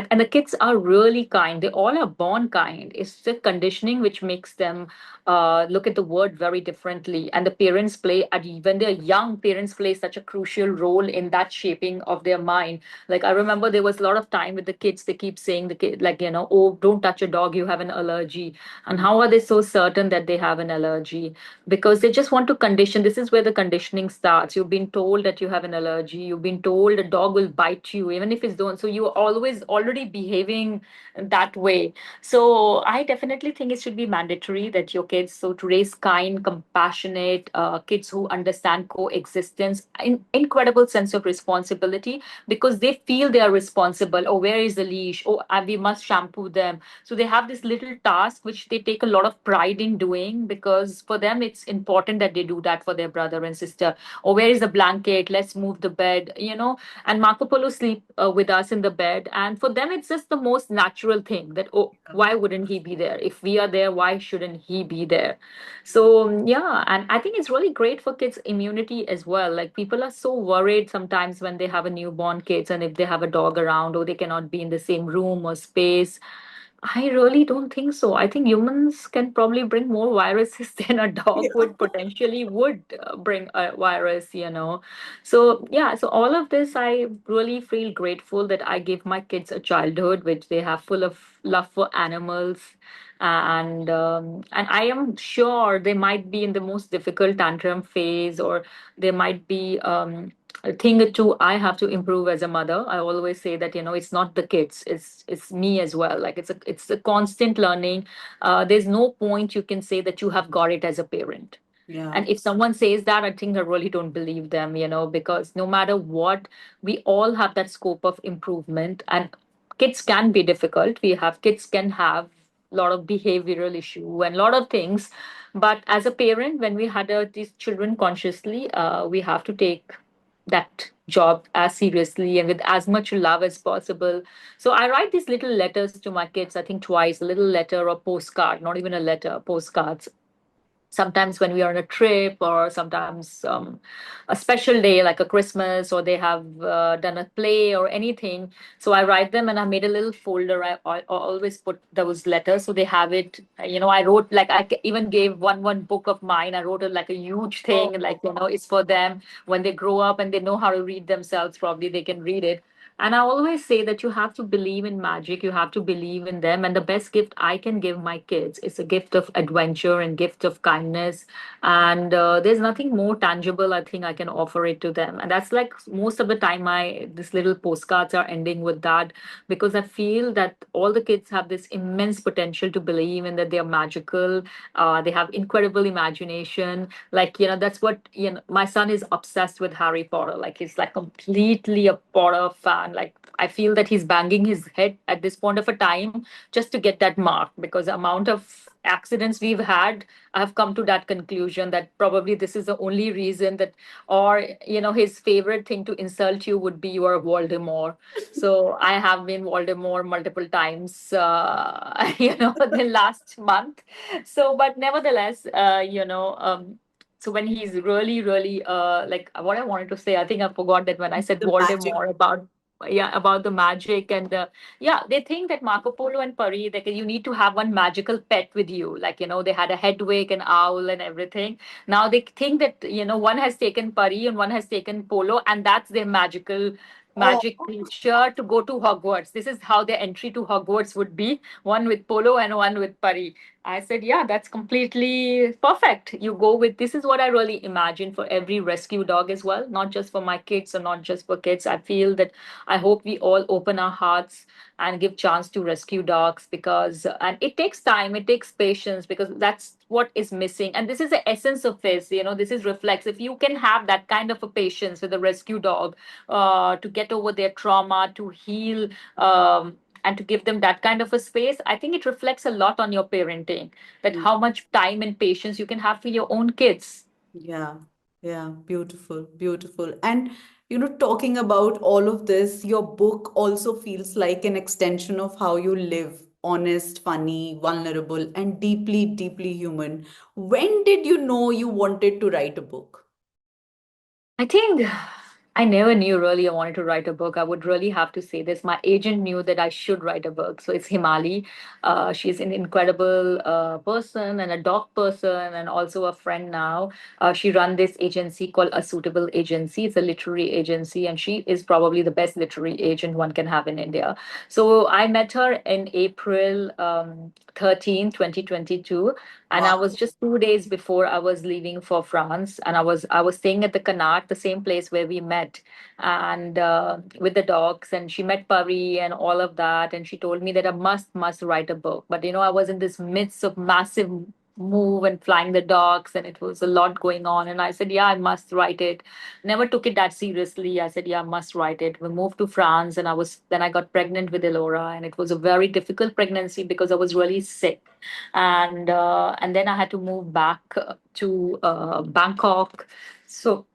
And the kids are really kind. They all are born kind. It's the conditioning which makes them look at the world very differently. And the parents play, when they're young, parents play such a crucial role in that shaping of their mind. Like I remember there was a lot of time with the kids, they keep saying the kid, like, oh, don't touch a dog, you have an allergy. And Mm. how are they so certain that they have an allergy? Because they just want to condition. This is where the conditioning starts. You've been told that you have an allergy. You've been told a dog will bite you, even if it's don't. So you're always already behaving that way. So I definitely think it should be mandatory that your kids, so to raise kind, compassionate kids who understand coexistence, incredible sense of responsibility, because they feel they are responsible. Oh, where is the leash? Oh, we must shampoo them. So they have this little task which they take a lot of pride in doing, because for them it's important that they do that for their brother and sister. Or where is the blanket? Let's move the bed. And Marco Polo sleep with us in the bed. And for them, it's just the most natural thing that, oh, why wouldn't he be there? If we are there, why shouldn't he be there? So, yeah. And I think it's really great for kids' immunity as well. Like people are so worried sometimes when they have a newborn kids, and if they have a dog around, or they cannot be in the same room or space. I really don't think so. I think humans can probably bring more viruses than a dog Yeah. would bring a virus. So yeah, so all of this, I really feel grateful that I give my kids a childhood which they have full of love for animals, and I am sure they might be in the most difficult tantrum phase, or they might be a thing or two I have to improve as a mother. I always say that it's not the kids, it's me as well. Like it's a constant learning. There's no point you can say that you have got it as a parent. Yeah. And if someone says that, I think I really don't believe them, because no matter what, we all have that scope of improvement. And kids can be difficult. Kids can have a lot of behavioral issue and a lot of things. But as a parent, when we had these children consciously, we have to take that job as seriously and with as much love as possible. So I write these little letters to my kids, I think twice, a little letter or postcard, not even a letter, postcards, sometimes when we are on a trip, or sometimes a special day like a Christmas, or they have done a play or anything. So I write them, and I made a little folder. I always put those letters so they have it. I wrote, like, even gave one book of mine. I wrote it like a huge thing, Oh, like, it's for them. When they grow up and they know how to read themselves, probably they can read it. And I always say that you have to believe in magic, you have to believe in them. And the best gift I can give my kids is a gift of adventure and gift of kindness. And there's nothing more tangible I think I can offer it to them. And that's like most of the time my this little postcards are ending with that, because I feel that all the kids have this immense potential to believe in that they are magical. They have incredible imagination. Like, that's what, my son is obsessed with Harry Potter. Like, he's like completely a Potter fan. Like, I feel that he's banging his head at this point of a time just to get that mark, because the amount of accidents we've had, I've come to that conclusion that probably this is the only reason that, or, his favorite thing to insult you would be you are Voldemort. So I have been Voldemort multiple times, the last month. So, but nevertheless, so when he's really, really, like what I wanted to say, I think I forgot that when I said the magic. Voldemort about, yeah, about the magic. And yeah, they think that Marco Polo and Pari, like, you need to have one magical pet with you. Like, they had a Hedwig, an owl, and everything. Now they think that, one has taken Pari and one has taken Polo, and that's their Oh, magic creature to go to Hogwarts. This is how their entry to Hogwarts would be, one with Polo and one with Pari. I said, yeah, that's completely perfect. You go with this is what I really imagine for every rescue dog as well, not just for my kids or not just for kids. I feel that I hope we all open our hearts and give chance to rescue dogs, because and it takes time, it takes patience, because that's what is missing. And this is the essence of this, this is reflects. If you can have that kind of a patience with a rescue dog, to get over their trauma, to heal, and to give them that kind of a space, I think it reflects a lot on your parenting, that how much time and patience you can have for your own kids. Yeah, yeah, beautiful, beautiful. And talking about all of this, your book also feels like an extension of how you live, honest, funny, vulnerable, and deeply, deeply human. When did you know you wanted to write a book? I think I never knew really I wanted to write a book. I would really have to say this. My agent knew that I should write a book. So it's Himali. She's an incredible person and a dog person and also a friend now. She run this agency called A Suitable Agency. It's a literary agency, and she is probably the best literary agent one can have in India. So I met her in April 13, 2022, and I was Wow. just 2 days before I was leaving for France, and I was staying at the Canard, the same place where we met, and with the dogs. And she met Pari and all of that, and she told me that I must write a book. But I was in this midst of massive move and flying the dogs, and it was a lot going on. And I said, yeah, I must write it. Never took it that seriously. I said, yeah, I must write it. We moved to France, and I got pregnant with Elora, and it was a very difficult pregnancy because I was really sick. And then I had to move back to Bangkok. So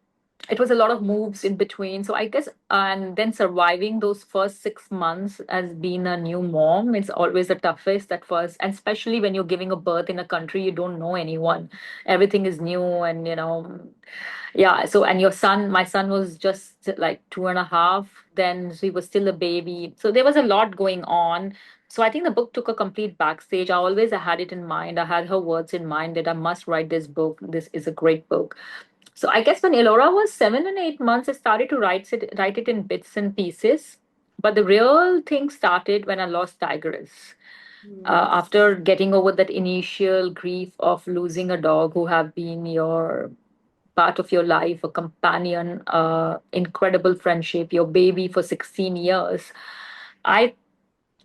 it was a lot of moves in between. So I guess, and then surviving those first 6 months as being a new mom, it's always the toughest at first, and especially when you're giving a birth in a country you don't know anyone. Everything is new, and yeah. So, and my son was just like 2.5, then he was still a baby. So there was a lot going on. So I think the book took a complete backstage. I always had it in mind. I had her words in mind that I must write this book. This is a great book. So I guess when Elora was 7 and 8 months, I started to write it in bits and pieces. But the real thing started when I lost Tigress. After getting over that initial grief of losing a dog who have been your part of your life, a companion, incredible friendship, your baby for 16 years, I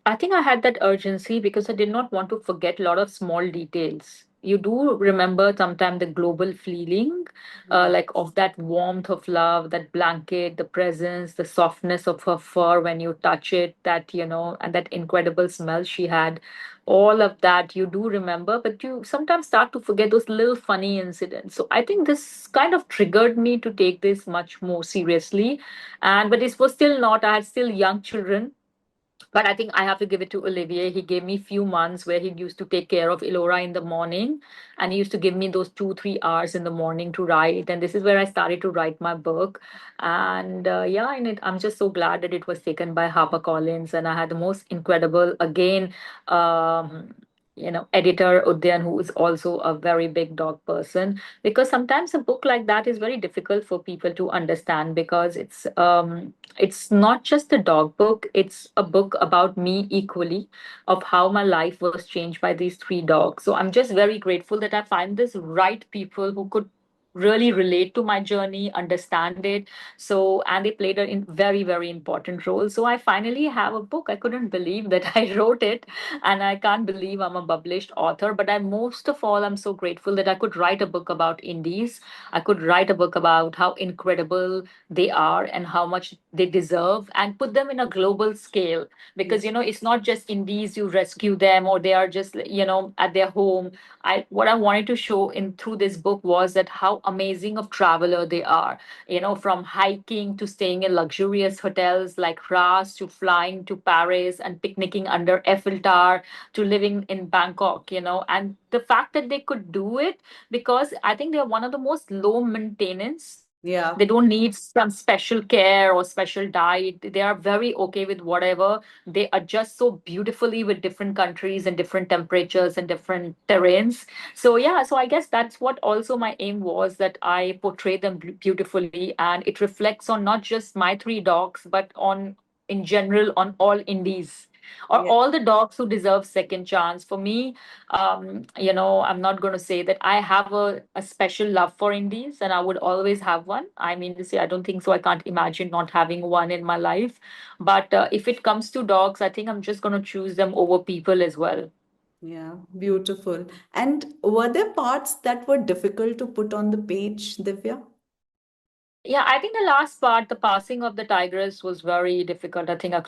I think I had that urgency because I did not want to forget a lot of small details. You do remember sometimes the global feeling, like of that warmth of love, that blanket, the presence, the softness of her fur when you touch it, and that incredible smell she had. All of that you do remember, but you sometimes start to forget those little funny incidents. So I think this kind of triggered me to take this much more seriously. But this was still not, I had still young children, but I think I have to give it to Olivier. He gave me few months where he used to take care of Elora in the morning, and he used to give me those 2 3 hours in the morning to write. And this is where I started to write my book. And yeah, I'm just so glad that it was taken by HarperCollins, and I had the most incredible again. Um, Editor Udyan, who is also a very big dog person, because sometimes a book like that is very difficult for people to understand, because it's not just a dog book, it's a book about me equally, of how my life was changed by these three dogs. So I'm just very grateful that I find this right people who could really relate to my journey, understand it. So, and they played a very, very important role. So I finally have a book. I couldn't believe that I wrote it, and I can't believe I'm a published author. But most of all, I'm so grateful that I could write a book about indies. I could write a book about how incredible they are and how much they deserve, and put them in a global scale, because it's not just indies you rescue them, or they are just at their home. I What I wanted to show in through this book was that how amazing of traveler they are, from hiking to staying in luxurious hotels like Ras, to flying to Paris and picnicking under Eiffel Tower, to living in Bangkok, and the fact that they could do it, because I think they're one of the most low maintenance. Yeah. They don't need some special care or special diet. They are very okay with whatever. They adjust so beautifully with different countries and different temperatures and different terrains. So yeah, so I guess that's what also my aim was, that I portray them beautifully, and it reflects on not just my three dogs, but on in general on all indies. or Yeah. all the dogs who deserve second chance. For me, I'm not going to say that I have a special love for indies and I would always have one. I mean to say, I don't think so. I can't imagine not having one in my life. But if it comes to dogs, I think I'm just going to choose them over people as well. Yeah, beautiful. And were there parts that were difficult to put on the page, Divya? Yeah, I think the last part, the passing of the tigress, was very difficult. I think I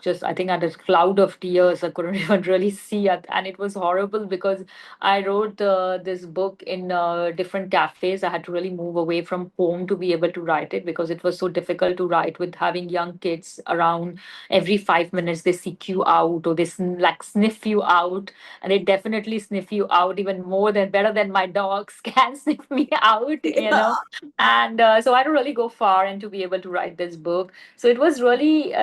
had a cloud of tears. I couldn't even really see it. And it was horrible because I wrote this book in different cafes. I had to really move away from home to be able to write it because it was so difficult to write with having young kids around. Every 5 minutes. They seek you out or they like sniff you out. And they definitely sniff you out even more than better than my dogs can sniff me out. Yeah. And so I don't really go far and to be able to write this book. So it was really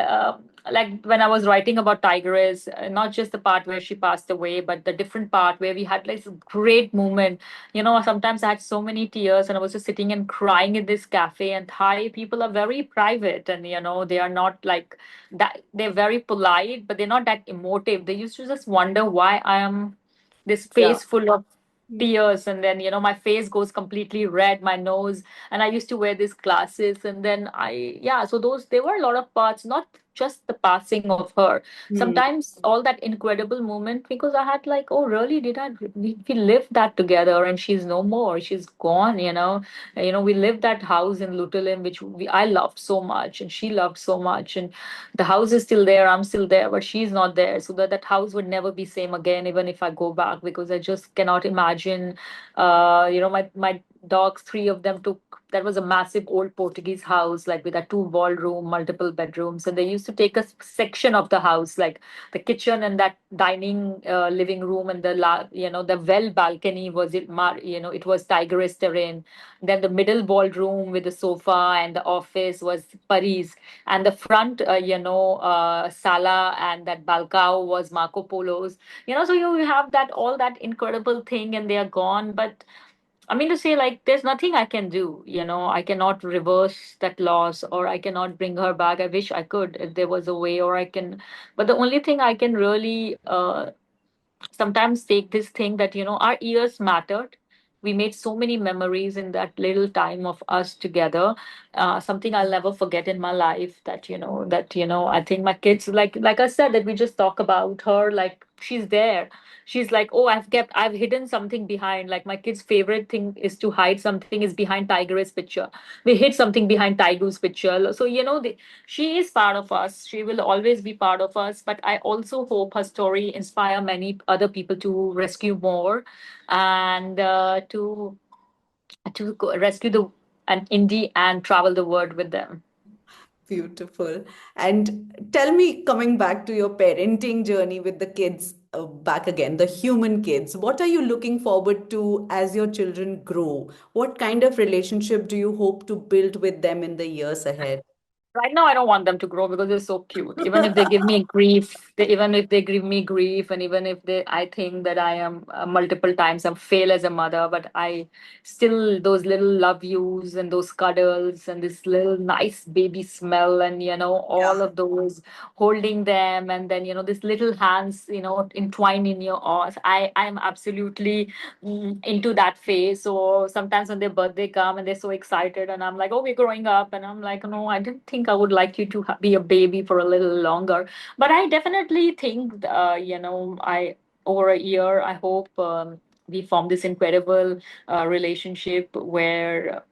like when I was writing about Tigress, not just the part where she passed away, but the different part where we had like this great moment. Sometimes I had so many tears and I was just sitting and crying in this cafe. And Thai people are very private and they are not like that. They're very polite, but they're not that emotive. They used to just wonder why I am this Yeah. face full of tears, and then my face goes completely red, my nose, and I used to wear these glasses. And then yeah, so those there were a lot of parts, not just the passing of her, Hmm. sometimes all that incredible moment, because I had like, oh really, did we live that together, and she's no more, she's gone. We lived that house in Lutalin, which I loved so much and she loved so much, and the house is still there, I'm still there, but she's not there. So that house would never be same again, even if I go back, because I just cannot imagine. My dogs, three of them took. That was a massive old Portuguese house, like with a two ballroom, multiple bedrooms, and they used to take a section of the house, like the kitchen and that dining living room, and the well balcony was it was tigress terrain. Then the middle ballroom with the sofa and the office was Paris, and the front sala and that balcao was Marco Polo's. So you have that all that incredible thing and they are gone. But I mean to say, like, there's nothing I can do. I cannot reverse that loss, or I cannot bring her back. I wish I could, if there was a way, or I can. But the only thing I can really sometimes take this thing that our years mattered. We made so many memories in that little time of us together. Something I'll never forget in my life, that I think my kids, like I said, that we just talk about her like she's there. She's like, oh, I've hidden something behind. Like my kids favorite thing is to hide something is behind Tiger's picture. They hid something behind Taidu's picture. So she is part of us. She will always be part of us. But I also hope her story inspire many other people to rescue more, and rescue the an indie and travel the world with them. Beautiful. And tell me, coming back to your parenting journey with the kids, back again, the human kids, what are you looking forward to as your children grow? What kind of relationship do you hope to build with them in the years ahead? Right now, I don't want them to grow because they're so cute. Even if they give me grief, even if they give me grief, and even if I think that I am multiple times I fail as a mother, but I still those little love yous and those cuddles and this little nice baby smell, and all of those holding them, and then this little hands entwined in your arms. I am absolutely into that phase. So sometimes when their birthday come and they're so excited, and I'm like, oh, we're growing up, and I'm like, no, I didn't think I would like you to be a baby for a little longer. But I definitely think, I over a year, I hope we form this incredible relationship where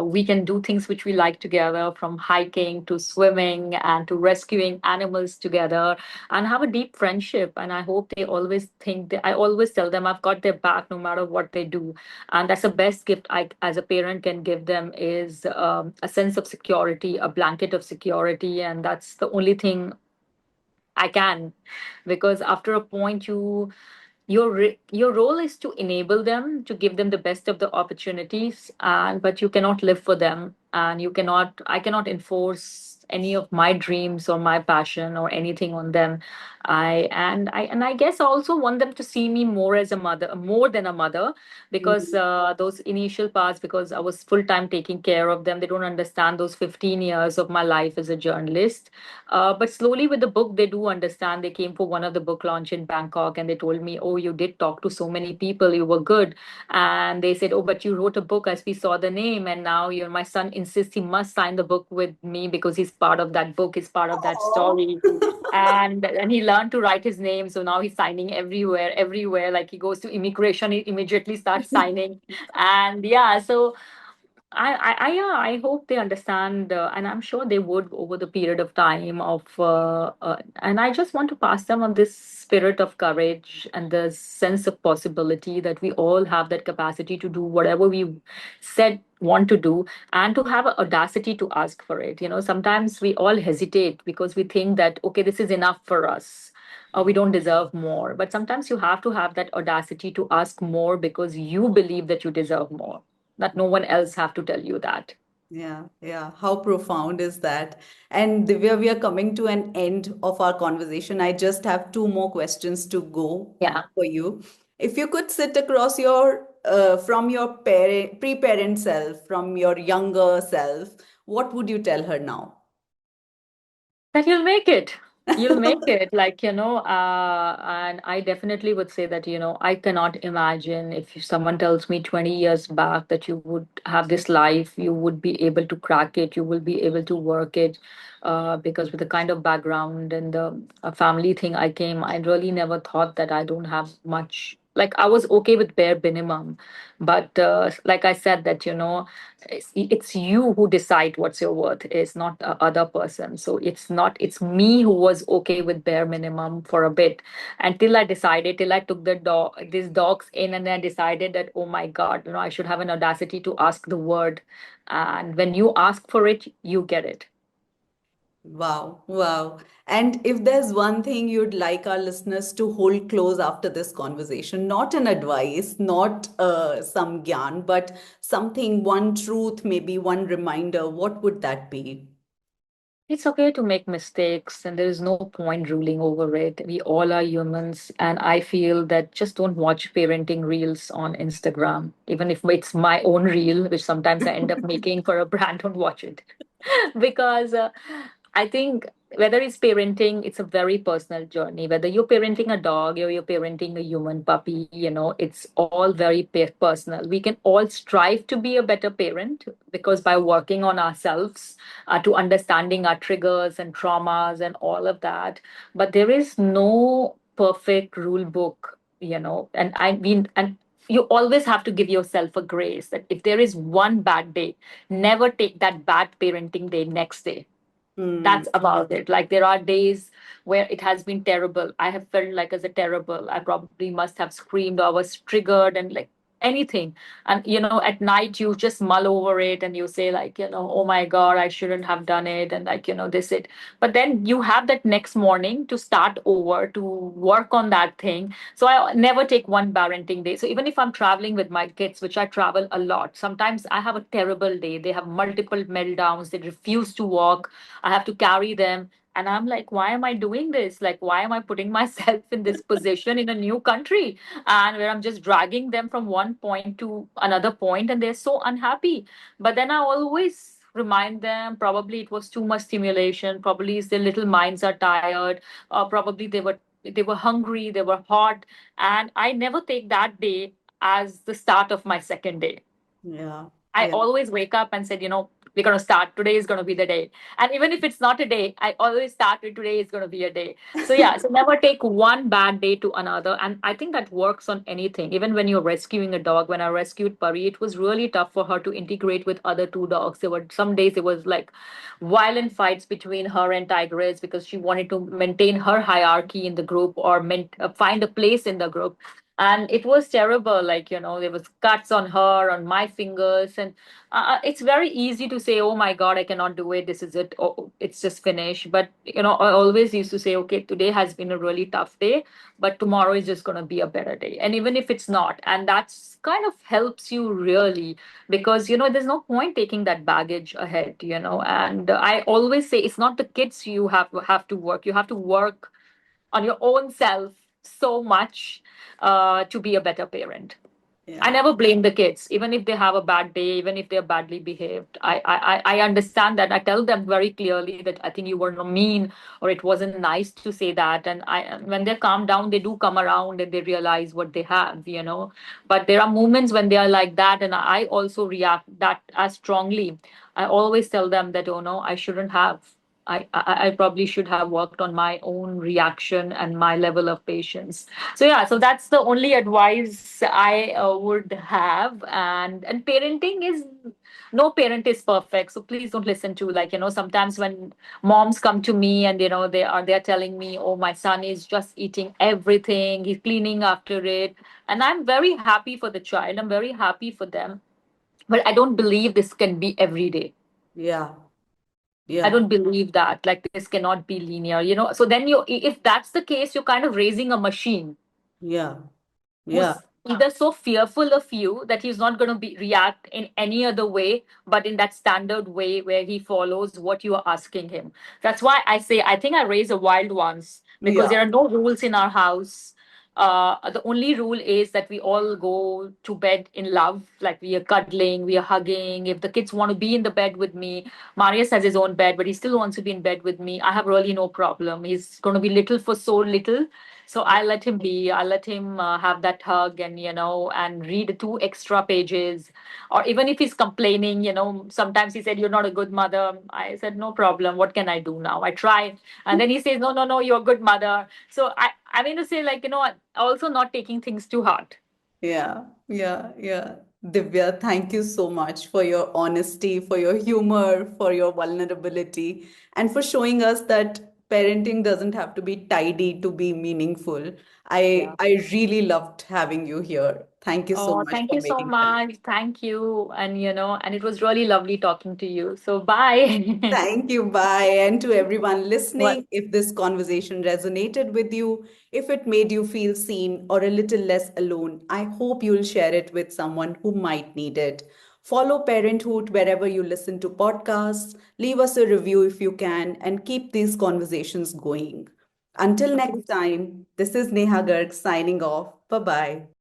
we can do things which we like together, from hiking to swimming and to rescuing animals together, and have a deep friendship. And I hope they always think that I always tell them I've got their back no matter what they do. And that's the best gift I, as a parent, can give them is a sense of security, a blanket of security. And that's the only thing I can, because after a point, your role is to enable them, to give them the best of the opportunities, and but you cannot live for them, and you cannot I cannot enforce any of my dreams or my passion or anything on them. I guess I also want them to see me more as a mother, more than a mother, because Mm. those initial parts, because I was full time taking care of them, they don't understand those 15 years of my life as a journalist. But slowly with the book, they do understand. They came for one of the book launch in Bangkok and they told me, "Oh, you did talk to so many people. You were good." And they said, "Oh, but you wrote a book as we saw the name. And now my son insists he must sign the book with me because he's part of that book, he's part of that story." And he learned to write his name, so now he's signing everywhere. Like he goes to immigration, he immediately starts signing. And yeah, so yeah, I hope they understand, and I'm sure they would over the period of time of, and I just want to pass them on this spirit of courage and the sense of possibility that we all have that capacity to do whatever we said want to do, and to have a audacity to ask for it. Sometimes we all hesitate because we think that, okay, this is enough for us. We don't deserve more. But sometimes you have to have that audacity to ask more because you believe that you deserve more, that no one else have to tell you that. Yeah, yeah. How profound is that? And Divya, we are coming to an end of our conversation. I just have two more questions to go Yeah. for you. If you could sit across from your pre-parent self, from your younger self, what would you tell her now? That you'll make it. You'll make it. Like, and I definitely would say that, I cannot imagine if someone tells me 20 years back that you would have this life, you would be able to crack it, you will be able to work it. Because with the kind of background and the family thing I came, I really never thought that I don't have much. Like, I was okay with bare minimum. But like I said, that, it's you who decide what's your worth, is not a other person. So it's me who was okay with bare minimum for a bit, until I decided, till I took these dogs in, and I decided that, oh my god, I should have an audacity to ask the word. And when you ask for it, you get it. Wow, wow. And if there's one thing you'd like our listeners to hold close after this conversation, not an advice, not some gyan, but something, one truth, maybe one reminder, what would that be? It's okay to make mistakes, and there is no point ruling over it. We all are humans, and I feel that just don't watch parenting reels on Instagram. Even if it's my own reel, which sometimes I end up making for a brand, don't watch it. Because I think whether it's parenting, it's a very personal journey. Whether you're parenting a dog or you're parenting a human puppy, it's all very personal. We can all strive to be a better parent, because by working on ourselves, to understanding our triggers and traumas and all of that. But there is no perfect rule book, and you always have to give yourself a grace that if there is one bad day, never take that bad parenting day next day. Hmm. That's about it. Like, there are days where it has been terrible. I have felt like as a terrible, I probably must have screamed or was triggered and like anything. And at night you just mull over it and you say, like, oh my god, I shouldn't have done it, and like, this it. But then you have that next morning to start over, to work on that thing. So I never take one parenting day. So even if I'm traveling with my kids, which I travel a lot, sometimes I have a terrible day, they have multiple meltdowns, they refuse to walk, I have to carry them. And I'm like, why am I doing this? Like, why am I putting myself in this position in a new country, and where I'm just dragging them from one point to another point, and they're so unhappy. But then I always remind them, probably it was too much stimulation, probably their little minds are tired, or probably they were hungry, they were hot. And I never take that day as the start of my second day. Yeah, I yeah. always wake up and said, we're going to start. Today is going to be the day. And even if it's not a day, I always start with today is going to be a day. So, yeah, so never take one bad day to another. And I think that works on anything. Even when you're rescuing a dog, when I rescued Pari, it was really tough for her to integrate with other two dogs. There were some days it was like violent fights between her and Tigress, because she wanted to maintain her hierarchy in the group, or find a place in the group. and it was terrible. Like, there was cuts on her, on my fingers, and it's very easy to say, oh my god, I cannot do it, this is it, oh, it's just finished. But I always used to say, okay, today has been a really tough day, but tomorrow is just going to be a better day. And even if it's not, and that's kind of helps you really, because there's no point taking that baggage ahead. And I always say, it's not the kids you have to work, you have to work on your own self so much to be a better parent. I Yeah. never blame the kids, even if they have a bad day, even if they're badly behaved. I understand that. I tell them very clearly that I think you were mean, or it wasn't nice to say that. And when they calm down, they do come around and they realize what they have. But there are moments when they are like that, and I also react that as strongly. I always tell them that, oh no, I shouldn't have. I probably should have worked on my own reaction and my level of patience. So yeah, so that's the only advice I would have. And parenting is, no parent is perfect, so please don't listen to, like, sometimes when moms come to me and they're telling me, oh, my son is just eating everything, he's cleaning after it, and I'm very happy for the child, I'm very happy for them, but I don't believe this can be every day. Yeah. I Yeah. don't believe that. Like, this cannot be linear. So then if that's the case, you're kind of raising a machine Yeah. Yeah. who's either so fearful of you that he's not going to be react in any other way but in that standard way where he follows what you are asking him. That's why I say, I think I raise a wild ones, because Yeah. there are no rules in our house. The only rule is that we all go to bed in love, like we are cuddling, we are hugging. If the kids want to be in the bed with me, Marius has his own bed, but he still wants to be in bed with me, I have really no problem. He's going to be little for so little, so I let him be. I let him have that hug, and read 2 extra pages. Or even if he's complaining, sometimes he said, "You're not a good mother." I said, "No problem. What can I do now?" I try, and then he says, "No, no, no, you're a good mother." So I mean to say, like, also not taking things too hard. Yeah, yeah, yeah. Divya, thank you so much for your honesty, for your humor, for your vulnerability, and for showing us that parenting doesn't have to be tidy to be meaningful. I Yeah. I really loved having you here. Thank you so Oh, much thank for you so making time. much. Thank you. And it was really lovely talking to you. So bye. Thank you. Bye. And to everyone What? listening, if this conversation resonated with you, if it made you feel seen or a little less alone, I hope you'll share it with someone who might need it. Follow Parenthood wherever you listen to podcasts, leave us a review if you can, and keep these conversations going. Until next Okay. time, this is Neha Garg signing off. Bye bye.